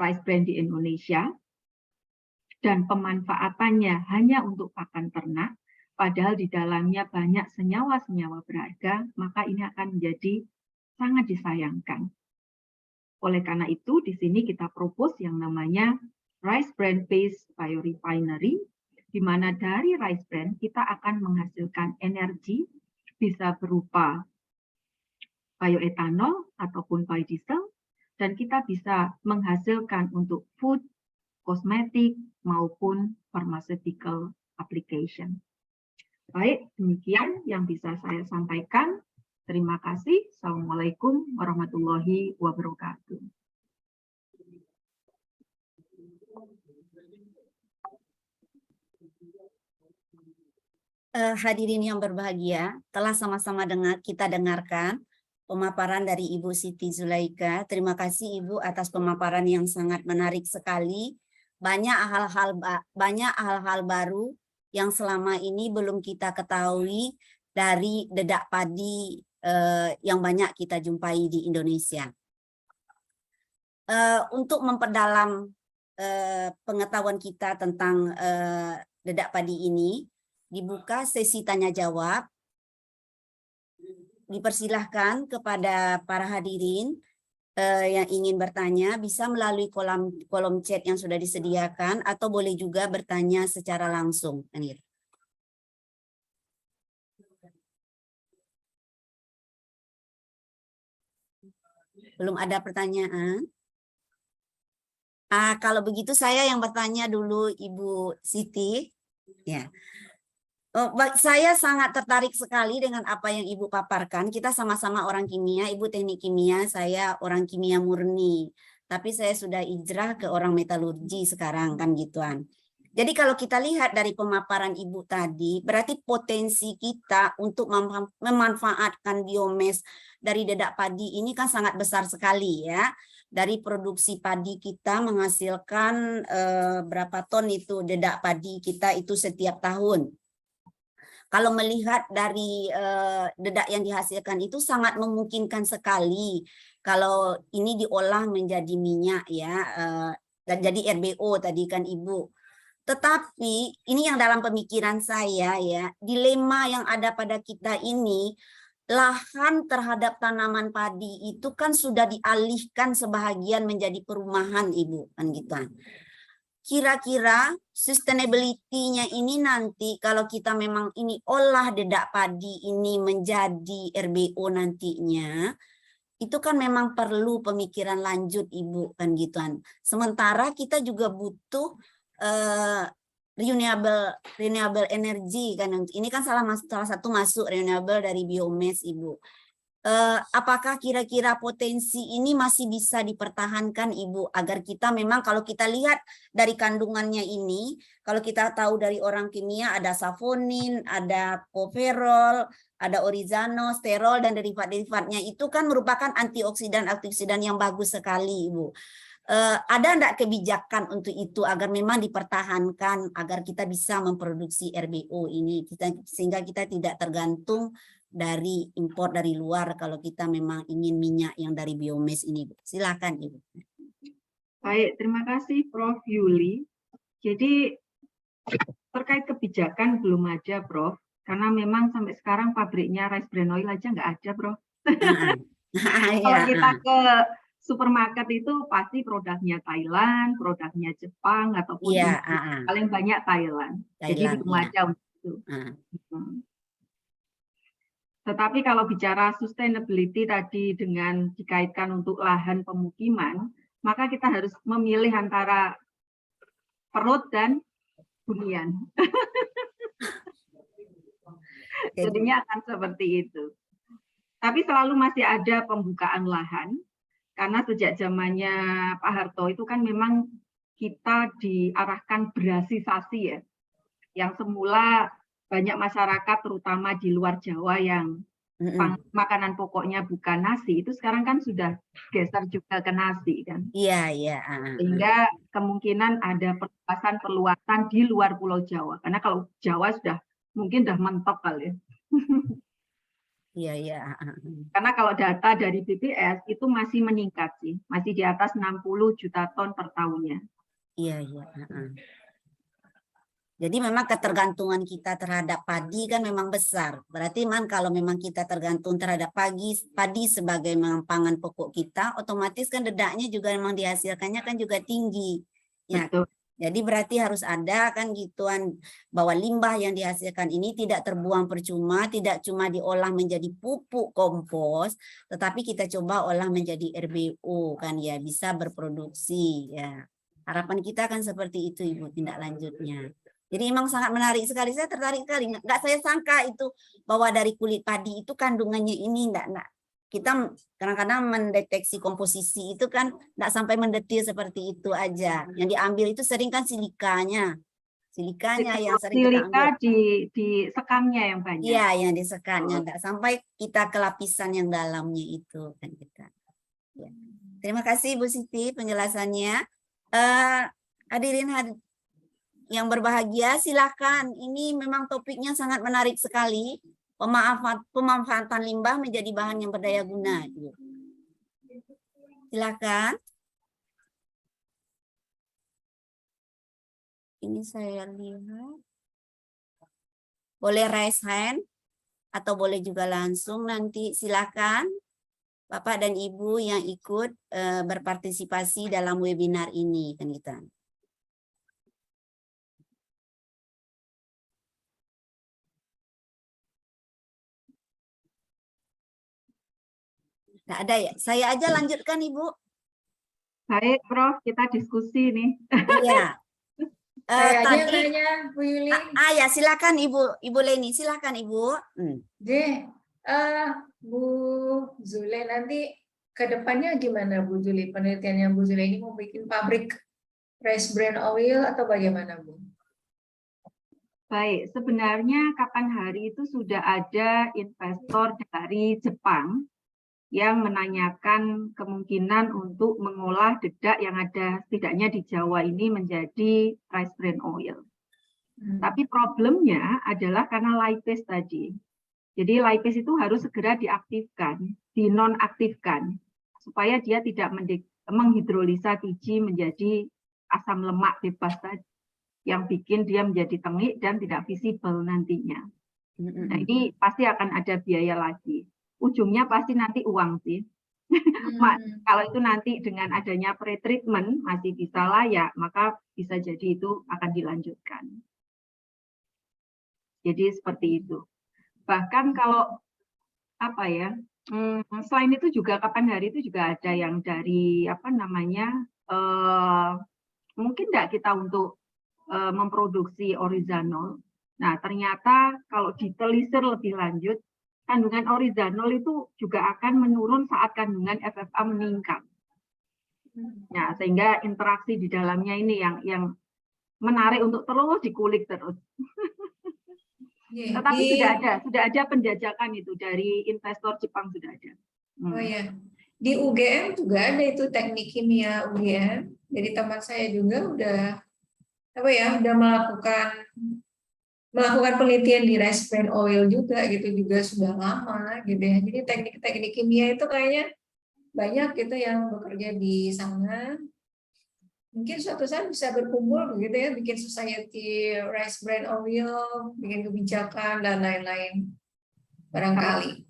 rice bran di Indonesia dan pemanfaatannya hanya untuk pakan ternak, padahal di dalamnya banyak senyawa-senyawa berharga, maka ini akan menjadi sangat disayangkan. Oleh karena itu, di sini kita propose yang namanya rice bran based biorefinery, di mana dari rice bran kita akan menghasilkan energi bisa berupa bioetanol ataupun biodiesel, dan kita bisa menghasilkan untuk food, kosmetik, maupun pharmaceutical application. Baik, demikian yang bisa saya sampaikan. Terima kasih. Assalamualaikum warahmatullahi wabarakatuh. Hadirin yang berbahagia, telah sama-sama kita dengarkan pemaparan dari Ibu Siti Zulaika. Terima kasih Ibu atas pemaparan yang sangat menarik sekali banyak hal-hal baru yang selama ini belum kita ketahui dari dedak padi yang banyak kita jumpai di Indonesia. Untuk memperdalam pengetahuan kita tentang dedak padi ini, dibuka sesi tanya jawab. Dipersilahkan kepada para hadirin yang ingin bertanya bisa melalui kolom chat yang sudah disediakan atau boleh juga bertanya secara langsung. Belum ada pertanyaan? Kalau begitu saya yang bertanya dulu, Ibu Siti. Ya. Saya sangat tertarik sekali dengan apa yang Ibu paparkan. Kita sama-sama orang kimia, Ibu teknik kimia, saya orang kimia murni. Tapi saya sudah hijrah ke orang metalurgi sekarang kan gituan. Jadi kalau kita lihat dari pemaparan Ibu tadi, berarti potensi kita untuk memanfaatkan biomass dari dedak padi ini kan sangat besar sekali ya. Dari produksi padi kita menghasilkan berapa ton itu dedak padi kita itu setiap tahun. Kalau melihat dari dedak yang dihasilkan itu sangat memungkinkan sekali kalau ini diolah menjadi minyak ya, dan jadi RBO tadi kan Ibu. Tetapi ini yang dalam pemikiran saya ya, dilema yang ada pada kita ini, lahan terhadap tanaman padi itu kan sudah dialihkan sebahagian menjadi perumahan Ibu kan gitu. Kira-kira sustainability-nya ini nanti kalau kita memang ini olah dedak padi ini menjadi RBO nantinya, itu kan memang perlu pemikiran lanjut Ibu kan gituan. Sementara kita juga butuh renewable energy kan. Ini kan salah satu masuk renewable dari biomass Ibu. Apakah kira-kira potensi ini masih bisa dipertahankan Ibu agar kita memang kalau kita lihat dari kandungannya ini, kalau kita tahu dari orang kimia ada saponin, ada koferol, ada orizano, sterol dan derivat-derivatnya itu kan merupakan antioksidan yang bagus sekali Ibu. Ada enggak kebijakan untuk itu agar memang dipertahankan agar kita bisa memproduksi RBO ini sehingga kita tidak tergantung dari impor dari luar kalau kita memang ingin minyak yang dari biomass ini. Silakan Ibu. Baik, terima kasih Prof. Yuli. Jadi terkait kebijakan belum ada Prof, karena memang sampai sekarang pabriknya rice bran oil aja nggak ada Prof. Kalau kita ke supermarket itu pasti produknya Thailand, produknya Jepang ataupun paling banyak Thailand. Jadi belum ada untuk itu. Tetapi kalau bicara sustainability tadi dengan dikaitkan untuk lahan pemukiman, maka kita harus memilih antara perut dan hunian. Jadinya akan seperti itu. Tapi selalu masih ada pembukaan lahan, karena sejak zamannya Pak Harto itu kan memang kita diarahkan berasisasi ya, yang semula banyak masyarakat terutama di luar Jawa yang makanan pokoknya bukan nasi, itu sekarang kan sudah geser juga ke nasi kan. Iya, iya. Sehingga kemungkinan ada perluasan di luar Pulau Jawa. Karena kalau Jawa mungkin sudah mentok kali ya. Iya, iya. Karena kalau data dari BPS itu masih meningkat sih, masih di atas 60 juta ton per tahunnya. Iya, iya. Jadi memang ketergantungan kita terhadap padi kan memang besar. Berarti kalau memang kita tergantung terhadap padi sebagai memang pangan pokok kita, otomatis kan dedaknya juga memang dihasilkannya kan juga tinggi. Ya. Betul. Jadi berarti harus ada kan gituan bahwa limbah yang dihasilkan ini tidak terbuang percuma, tidak cuma diolah menjadi pupuk kompos, tetapi kita coba olah menjadi RBO kan ya, bisa berproduksi ya. Harapan kita kan seperti itu Ibu tindak lanjutnya. Jadi memang sangat menarik sekali, saya tertarik sekali. Nggak saya sangka itu bahwa dari kulit padi itu kandungannya ini enggak. Kita kadang-kadang mendeteksi komposisi itu kan enggak sampai mendetil seperti itu aja. Yang diambil itu sering kan silikanya yang sering kita ambil. Di sekamnya yang banyak. Iya, yang di sekamnya, enggak sampai kita ke lapisan yang dalamnya itu kan kita. Ya. Terima kasih Bu Siti penjelasannya. Hadirin yang berbahagia, silakan. Ini memang topiknya sangat menarik sekali. Pemanfaatan limbah menjadi bahan yang berdaya guna. Silakan. Ini saya lihat. Boleh raise hand atau boleh juga langsung nanti. Silakan Bapak dan Ibu yang ikut berpartisipasi dalam webinar ini kan kita. Nggak ada ya? Saya aja lanjutkan, Ibu. Baik, Prof, kita diskusi nih. Iya. Saya aja Tadi, nanya, Bu Yuli. ya silakan Ibu Leni, silakan Ibu. Bu Zule nanti ke depannya gimana Bu Zule? Penelitiannya Bu Zule ini mau bikin pabrik rice bran oil atau bagaimana Bu? Baik, sebenarnya kapan hari itu sudah ada investor dari Jepang yang menanyakan kemungkinan untuk mengolah dedak yang ada setidaknya di Jawa ini menjadi rice bran oil. Tapi problemnya adalah karena lipase tadi. Jadi lipase itu harus segera diaktifkan, dinonaktifkan, supaya dia tidak menghidrolisa TG menjadi asam lemak bebas tadi, yang bikin dia menjadi tengik dan tidak visible nantinya. Nah, ini pasti akan ada biaya lagi. Ujungnya pasti nanti uang sih. Kalau itu nanti dengan adanya pretreatment masih bisa layak, maka bisa jadi itu akan dilanjutkan. Jadi seperti itu. Bahkan kalau apa ya, selain itu juga kapan hari itu juga ada yang dari apa namanya, mungkin enggak kita untuk memproduksi orizanol. Nah, ternyata kalau ditelisir lebih lanjut, kandungan orizanol itu juga akan menurun saat kandungan FFA meningkat. Nah, sehingga interaksi di dalamnya ini yang menarik untuk terus dikulik terus. Tetapi sudah ada penjajakan itu dari investor Jepang sudah ada. Oh ya, di UGM juga ada itu teknik kimia UGM. Jadi teman saya juga udah melakukan penelitian di rice bran oil juga gitu, juga sudah lama gitu ya. Jadi teknik-teknik kimia itu kayaknya banyak gitu yang bekerja di sana. Mungkin suatu saat bisa berkumpul begitu ya, bikin society rice bran oil, bikin kebijakan dan lain-lain. Barangkali.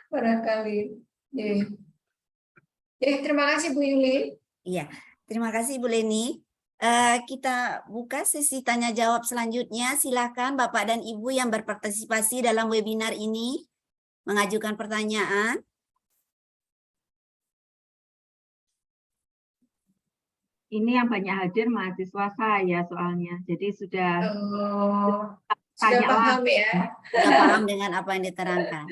Barangkali. Terima kasih Bu Yuli. Iya, terima kasih Bu Leni. Kita buka sesi tanya jawab selanjutnya. Silakan Bapak dan Ibu yang berpartisipasi dalam webinar ini mengajukan pertanyaan. Ini yang banyak hadir mahasiswa saya soalnya. Jadi sudah paham ya. Sudah paham dengan apa yang diterangkan.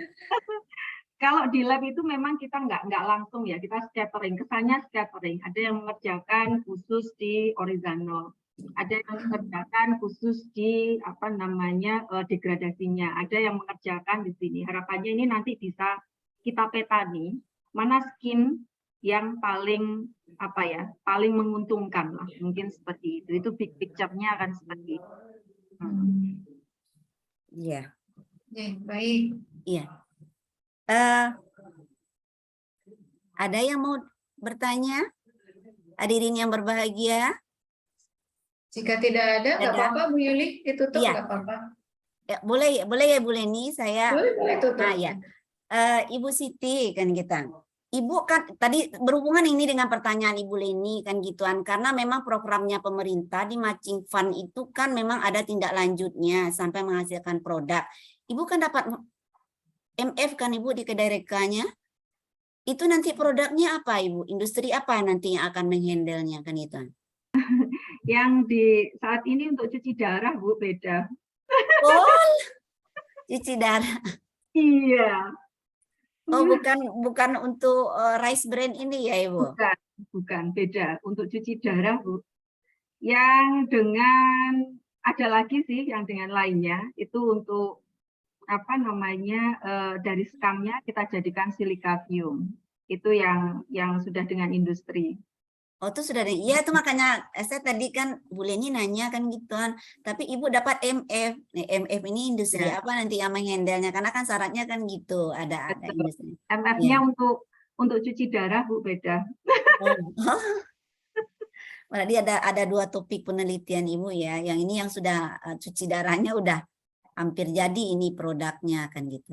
Kalau di lab itu memang kita nggak langsung ya, kita scattering, kesannya scattering. Ada yang mengerjakan khusus di orizanol, ada yang mengerjakan khusus di apa namanya degradasinya, ada yang mengerjakan di sini. Harapannya ini nanti bisa kita petani mana skin yang paling apa ya, paling menguntungkan lah, mungkin seperti itu. Itu big picture-nya akan seperti itu. Iya. Baik. Iya. Ada yang mau bertanya? Hadirin yang berbahagia. Jika tidak ada, nggak apa-apa Bu Yuli, ditutup nggak apa-apa. Ya, boleh ya Bu Leni, saya. Boleh tutup. Nah ya, Ibu Siti kan kita. Ibu kan tadi berhubungan ini dengan pertanyaan Ibu Leni kan gituan, karena memang programnya pemerintah di matching fund itu kan memang ada tindak lanjutnya sampai menghasilkan produk. Ibu kan dapat MF kan Ibu di Kedireka-nya. Itu nanti produknya apa Ibu? Industri apa nanti yang akan menghandle-nya kan itu? Yang di saat ini untuk cuci darah Bu beda. Oh, cuci darah. Iya. Oh, bukan untuk rice bran ini ya Ibu? Bukan beda. Untuk cuci darah Bu. Yang dengan ada lagi sih yang dengan lainnya itu untuk apa namanya dari skamnya kita jadikan silikasium. Itu yang sudah dengan industri. Oh, itu sudah ada. Iya, itu makanya saya tadi kan Bu Leni nanya kan gituan. Tapi Ibu dapat MF. Nih, MF ini industri Ya, apa nanti yang menghandlenya? Karena kan syaratnya kan gitu, ada betul. industri. MF-nya Ya. untuk cuci darah, Bu, beda. Oh. Berarti ada 2 topik penelitian Ibu ya. Yang ini yang sudah cuci darahnya udah hampir jadi ini produknya kan gitu.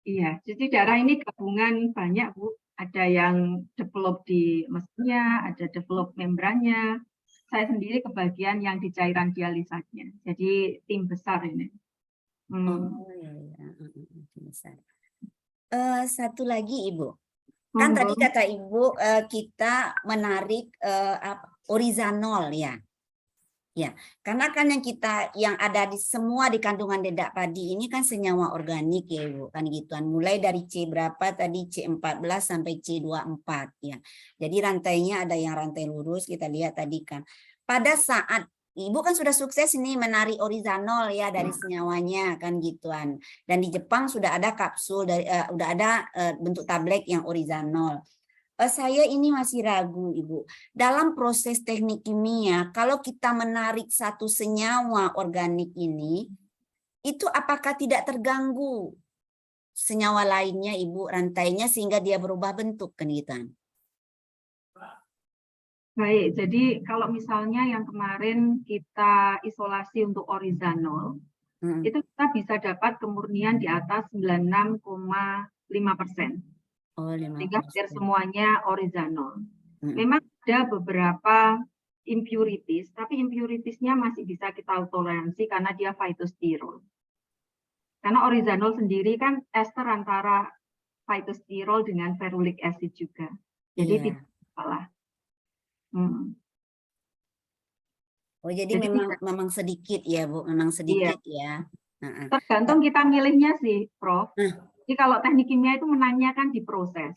Iya, cuci darah ini gabungan banyak, Bu. Ada yang develop di mesinnya, ada develop membrannya. Saya sendiri kebagian yang di cairan dialisatnya. Jadi tim besar ini. Oh ya, ya. Besar. Satu lagi Ibu. Kan tadi Monggo. kata Ibu kita menarik orizanol ya. Ya, karena kan yang ada di semua di kandungan dedak padi ini kan senyawa organik ya Ibu, kan gituan. Mulai dari C berapa tadi C14 sampai C24 ya. Jadi rantainya ada yang rantai lurus, kita lihat tadi kan. Pada saat Ibu kan sudah sukses ini menarik orizanol ya dari senyawanya kan gituan. Dan di Jepang sudah ada kapsul udah ada bentuk tablet yang orizanol. Saya ini masih ragu, Ibu. Dalam proses teknik kimia, kalau kita menarik satu senyawa organik ini, itu apakah tidak terganggu senyawa lainnya, Ibu, rantainya sehingga dia berubah bentuk kan gitu? Baik, jadi kalau misalnya yang kemarin kita isolasi untuk orizanol, itu kita bisa dapat kemurnian di atas 96,5%. Oh, Sehingga hampir 5%. semuanya orizanol. Memang ada beberapa impurities, tapi impuritiesnya masih bisa kita toleransi karena dia phytosterol. Karena orizanol sendiri kan ester antara phytosterol dengan ferulic acid juga. Jadi tidak salah. Oh, jadi memang sedikit ya, Bu, memang sedikit ya. Tergantung kita milihnya sih, Prof. Jadi kalau teknik kimia itu menanyakan di proses,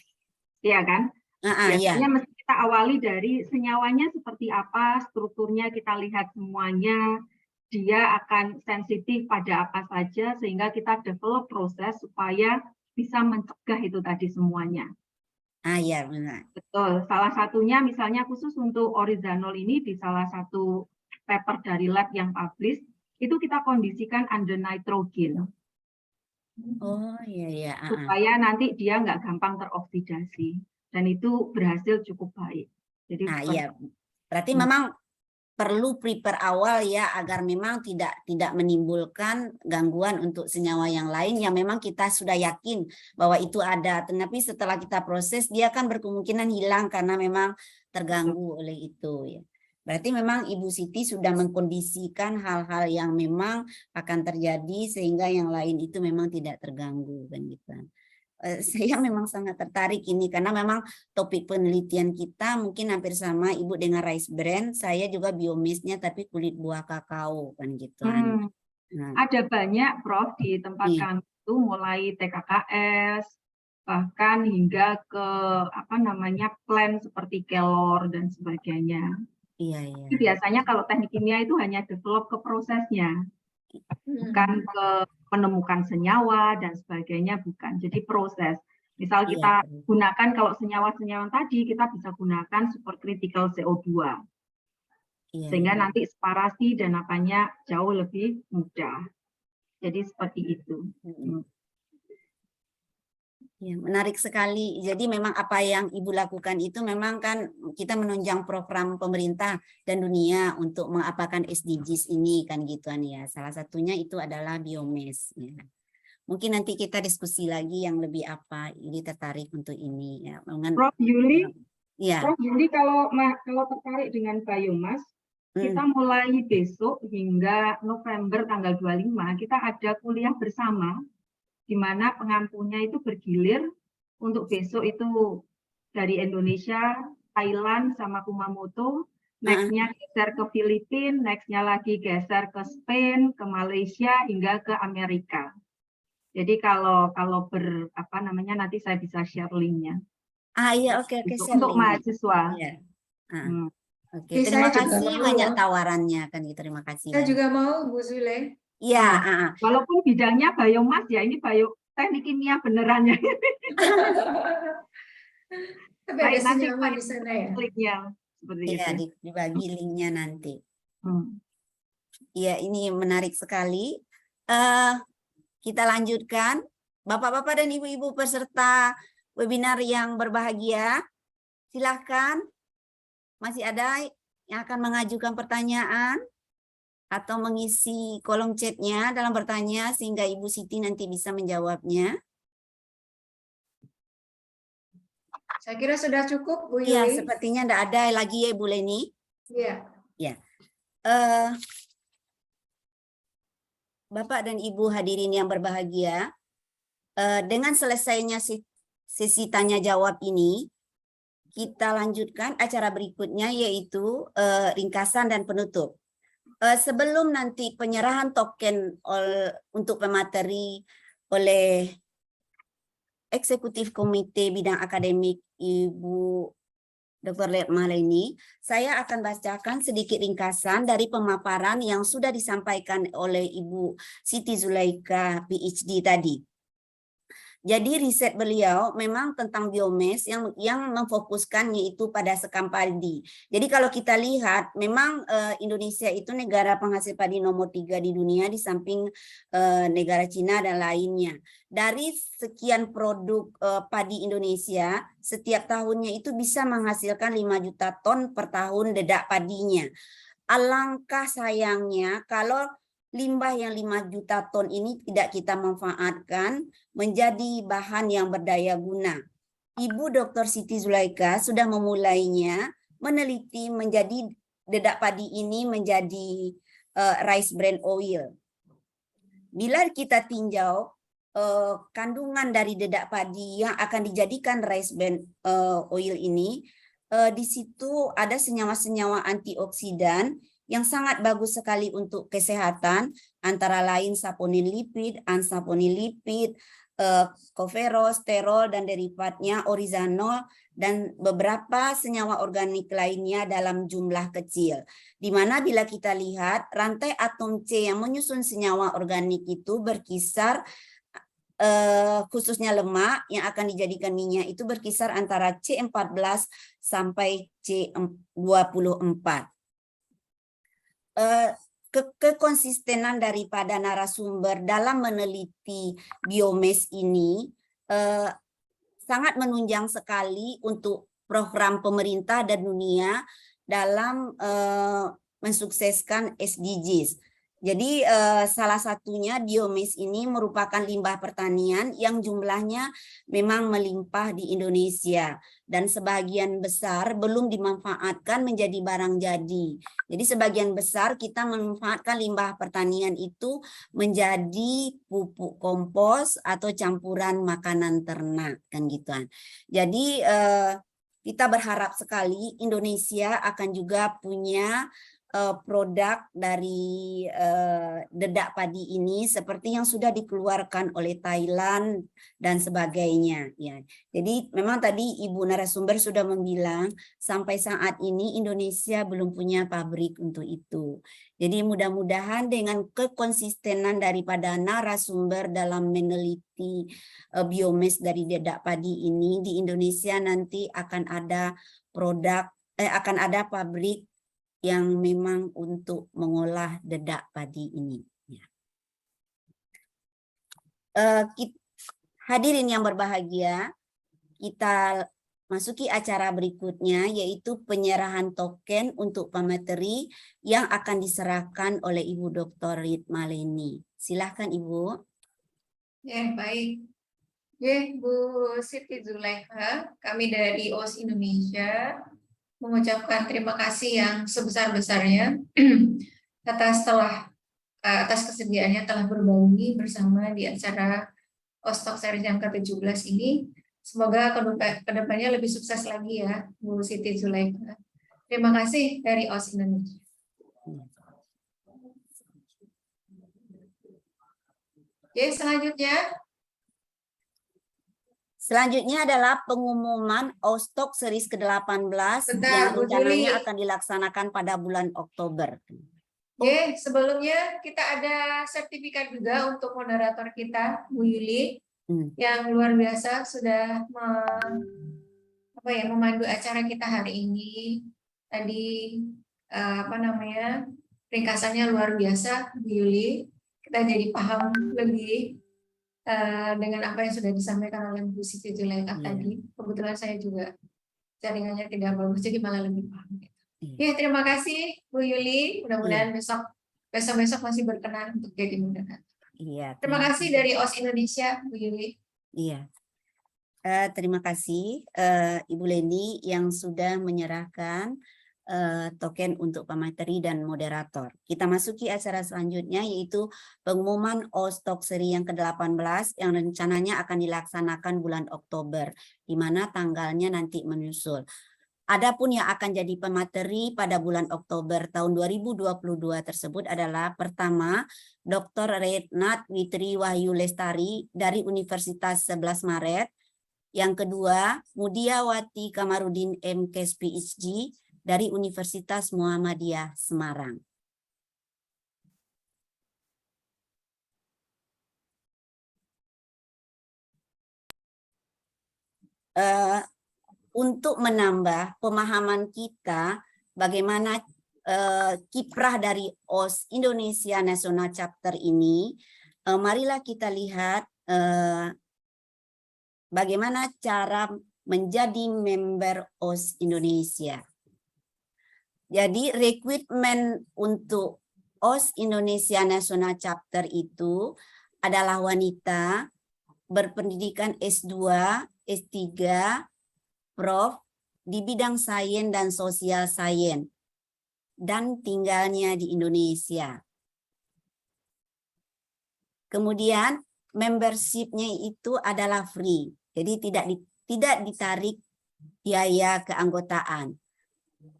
ya kan? Biasanya mesti kita awali dari senyawanya seperti apa, strukturnya kita lihat semuanya, dia akan sensitif pada apa saja, sehingga kita develop proses supaya bisa mencegah itu tadi semuanya. Iya, benar. Betul. Salah satunya misalnya khusus untuk orizanol ini di salah satu paper dari lab yang publish, itu kita kondisikan under nitrogen. Oh iya. Supaya nanti dia nggak gampang teroksidasi. Dan itu berhasil cukup baik. Jadi iya. Berarti memang perlu prepare awal ya agar memang tidak menimbulkan gangguan untuk senyawa yang lain yang memang kita sudah yakin bahwa itu ada. Tetapi setelah kita proses dia akan berkemungkinan hilang karena memang terganggu oleh itu ya. Berarti memang Ibu Siti sudah mengkondisikan hal-hal yang memang akan terjadi sehingga yang lain itu memang tidak terganggu kan gitu. Saya memang sangat tertarik ini karena memang topik penelitian kita mungkin hampir sama Ibu dengan rice bran, saya juga biomasnya tapi kulit buah kakao kan gitu. Ada banyak Prof di tempat kami itu mulai TKKS bahkan hingga ke plant seperti kelor dan sebagainya. Iya. Biasanya kalau teknik kimia itu hanya develop ke prosesnya, bukan ke menemukan senyawa dan sebagainya, bukan. Jadi proses. Misal kita gunakan kalau senyawa-senyawa tadi kita bisa gunakan supercritical CO2. Sehingga nanti separasi dan apanya jauh lebih mudah. Jadi seperti itu. Ya, menarik sekali. Jadi memang apa yang Ibu lakukan itu memang kan kita menunjang program pemerintah dan dunia untuk mengapakan SDGs ini kan gituan ya. Salah satunya itu adalah biomass. Ya. Mungkin nanti kita diskusi lagi yang lebih apa. Ini tertarik untuk ini ya. Prof Yuli, Prof Yuli kalau tertarik dengan biomass, kita mulai besok hingga November tanggal 25 kita ada kuliah bersama di mana pengampunya itu bergilir untuk besok itu dari Indonesia, Thailand, sama Kumamoto, next-nya geser ke Filipina, next-nya lagi geser ke Spain, ke Malaysia, hingga ke Amerika. Jadi kalau nanti saya bisa share link-nya. Iya, oke, untuk mahasiswa. Oke, terima kasih banyak tawarannya kan gitu. Terima kasih. Saya juga mau Bu Zule. Iya, walaupun bidangnya biomass ya, ini teknik kimia beneran ya. Tapi ada senyawa di sana ya. seperti Iya, itu. dibagi linknya nanti. Hmm. Iya, ini menarik sekali. Kita lanjutkan. Bapak-bapak dan ibu-ibu peserta webinar yang berbahagia, silakan. Masih ada yang akan mengajukan pertanyaan atau mengisi kolom chatnya dalam bertanya sehingga Ibu Siti nanti bisa menjawabnya. Saya kira sudah cukup, Bu Iya, Yuli. sepertinya tidak ada lagi ya, Bu Leni. Iya. Ya. Bapak dan Ibu hadirin yang berbahagia, dengan selesainya sesi tanya jawab ini, kita lanjutkan acara berikutnya yaitu ringkasan dan penutup. Sebelum nanti penyerahan token untuk pemateri oleh Eksekutif Komite Bidang Akademik Ibu Dr. Retma ini, saya akan bacakan sedikit ringkasan dari pemaparan yang sudah disampaikan oleh Ibu Siti Zulaika PhD tadi. Jadi riset beliau memang tentang biomes yang memfokuskan yaitu pada sekam padi. Jadi kalau kita lihat memang Indonesia itu negara penghasil padi nomor 3 di dunia di samping negara Cina dan lainnya. Dari sekian produk padi Indonesia, setiap tahunnya itu bisa menghasilkan 5 juta ton per tahun dedak padinya. Alangkah sayangnya kalau limbah yang 5 juta ton ini tidak kita manfaatkan menjadi bahan yang berdaya guna. Ibu Dr. Siti Zulaika sudah memulainya meneliti menjadi dedak padi ini menjadi rice bran oil. Bila kita tinjau kandungan dari dedak padi yang akan dijadikan rice bran oil ini, di situ ada senyawa-senyawa antioksidan yang sangat bagus sekali untuk kesehatan, antara lain saponilipid, ansaponilipid, koferol, dan derivatnya orizanol, dan beberapa senyawa organik lainnya dalam jumlah kecil. Di mana bila kita lihat rantai atom C yang menyusun senyawa organik itu berkisar khususnya lemak yang akan dijadikan minyak itu berkisar antara C14 sampai C24. Kekonsistenan daripada narasumber dalam meneliti biomes ini sangat menunjang sekali untuk program pemerintah dan dunia dalam mensukseskan SDGs. Jadi salah satunya biomes ini merupakan limbah pertanian yang jumlahnya memang melimpah di Indonesia dan sebagian besar belum dimanfaatkan menjadi barang jadi. Jadi sebagian besar kita memanfaatkan limbah pertanian itu menjadi pupuk kompos atau campuran makanan ternak kan gituan. Jadi kita berharap sekali Indonesia akan juga punya produk dari dedak padi ini seperti yang sudah dikeluarkan oleh Thailand dan sebagainya ya. Jadi memang tadi Ibu narasumber sudah membilang sampai saat ini Indonesia belum punya pabrik untuk itu. Jadi mudah-mudahan dengan kekonsistenan daripada narasumber dalam meneliti biomes dari dedak padi ini di Indonesia nanti akan ada akan ada pabrik yang memang untuk mengolah dedak padi ini. Ya. Hadirin yang berbahagia, kita masuki acara berikutnya yaitu penyerahan token untuk pemateri yang akan diserahkan oleh Ibu Dr. Retma Leni. Silahkan Ibu. Ya, baik. Ya, Bu Siti Zulaika, kami dari OS Indonesia mengucapkan terima kasih yang sebesar-besarnya atas kesediaannya telah berbagi bersama di acara OSTOK Series yang ke-17 ini. Semoga kedepannya lebih sukses lagi ya, Bu Siti Zulaika. Terima kasih dari OS Indonesia. Oke, Selanjutnya adalah pengumuman OSTOK Series ke-18 yang rencananya akan dilaksanakan pada bulan Oktober. Oke, sebelumnya kita ada sertifikat juga untuk moderator kita, Bu Yuli, yang luar biasa sudah memandu acara kita hari ini. tadi apa namanya, ringkasannya luar biasa, Bu Yuli. Kita jadi paham lebih dengan apa yang sudah disampaikan oleh Bu Siti Zulaikha tadi. Kebetulan saya juga jaringannya tidak bagus, jadi malah lebih paham. Ya, terima kasih Bu Yuli. Mudah-mudahan besok masih berkenan untuk jadi moderator. Iya. Terima kasih dari OS Indonesia, Bu Yuli. Iya. Terima kasih Ibu Leni yang sudah menyerahkan token untuk pemateri dan moderator. Kita masuki acara selanjutnya yaitu pengumuman OSTOK seri yang ke-18 yang rencananya akan dilaksanakan bulan Oktober, di mana tanggalnya nanti menyusul. Adapun yang akan jadi pemateri pada bulan Oktober tahun 2022 tersebut adalah pertama, Dr. Retnat Witri Wahyu Lestari dari Universitas 11 Maret. Yang kedua, Mudiawati Kamarudin MKes PhD dari Universitas Muhammadiyah Semarang. Untuk menambah pemahaman kita bagaimana kiprah dari OS Indonesia National Chapter ini, marilah kita lihat bagaimana cara menjadi member OS Indonesia. Jadi rekrutmen untuk OS Indonesia National Chapter itu adalah wanita berpendidikan S2, S3, Prof di bidang sains dan sosial sains dan tinggalnya di Indonesia. Kemudian membership-nya itu adalah free. Jadi tidak ditarik biaya keanggotaan.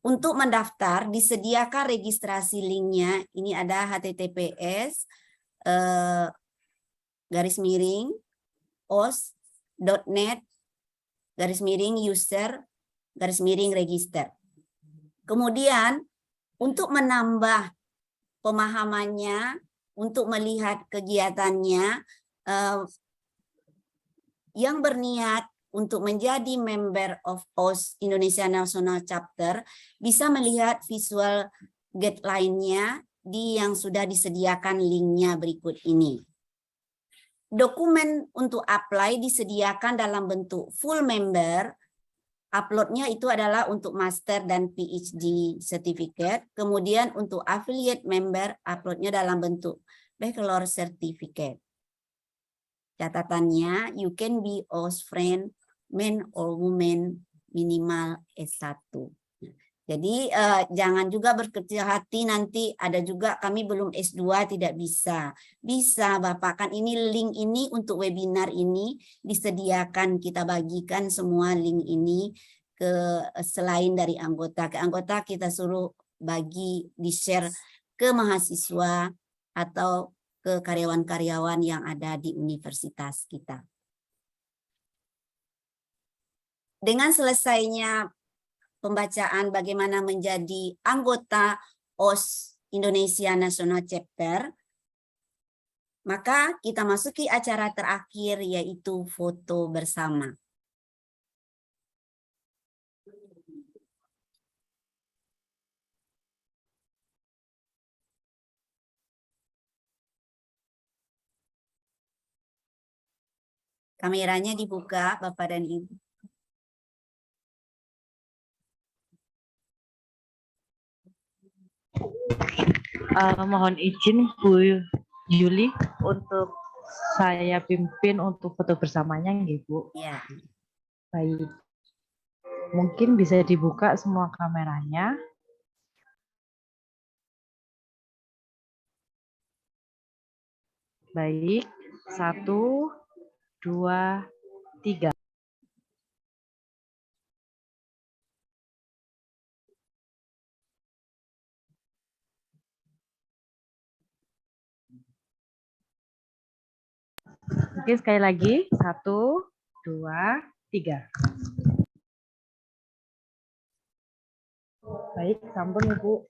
Untuk mendaftar disediakan registrasi linknya. Ini ada https os.net/user/register. Kemudian untuk menambah pemahamannya, untuk melihat kegiatannya, yang berniat untuk menjadi member of OS Indonesia National Chapter bisa melihat visual guideline-nya yang sudah disediakan linknya berikut ini. Dokumen untuk apply disediakan dalam bentuk full member. Uploadnya itu adalah untuk master dan PhD certificate. Kemudian untuk affiliate member, uploadnya dalam bentuk bachelor certificate. Catatannya, you can be OS friend, man or woman, minimal S1. Jadi jangan juga berkecil hati nanti ada juga kami belum S2 tidak bisa. Bisa Bapak, kan ini link ini untuk webinar ini disediakan, kita bagikan semua link ini ke selain dari anggota. Ke anggota kita suruh bagi, di-share ke mahasiswa atau ke karyawan-karyawan yang ada di universitas kita. Dengan selesainya pembacaan bagaimana menjadi anggota OS Indonesia National Chapter, maka kita masuki acara terakhir yaitu foto bersama. Kameranya dibuka, Bapak dan Ibu. Mohon izin Bu Yuli untuk saya pimpin untuk foto bersamanya, nggih, Bu. Ya. Baik. Mungkin bisa dibuka semua kameranya. Baik. 1, 2, 3. Oke, sekali lagi. 1, 2, 3. Baik, sampun Ibu.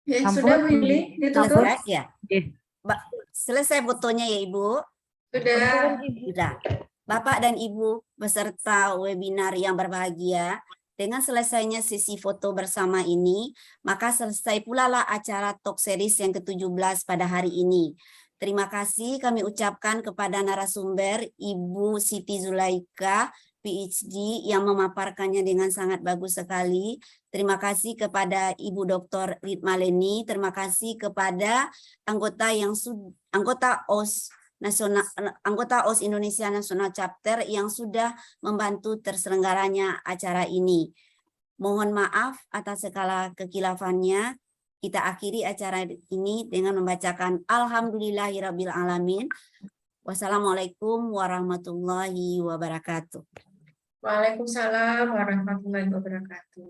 Ya, Sampun. sudah Bu Yuli, ditutup. Selesai ya? Oke. Selesai fotonya ya Ibu? Sudah. Sudah. Bapak dan Ibu beserta webinar yang berbahagia, dengan selesainya sesi foto bersama ini, maka selesai pula lah acara Talk Series yang ke-17 pada hari ini. Terima kasih kami ucapkan kepada narasumber Ibu Siti Zulaika, PhD, yang memaparkannya dengan sangat bagus sekali. Terima kasih kepada Ibu Dr. Ritma Leni, terima kasih kepada anggota OS Indonesia Nasional Chapter yang sudah membantu terselenggaranya acara ini. Mohon maaf atas segala kekilafannya. Kita akhiri acara ini dengan membacakan Alhamdulillahirabbil alamin. Wassalamualaikum warahmatullahi wabarakatuh. Waalaikumsalam warahmatullahi wabarakatuh.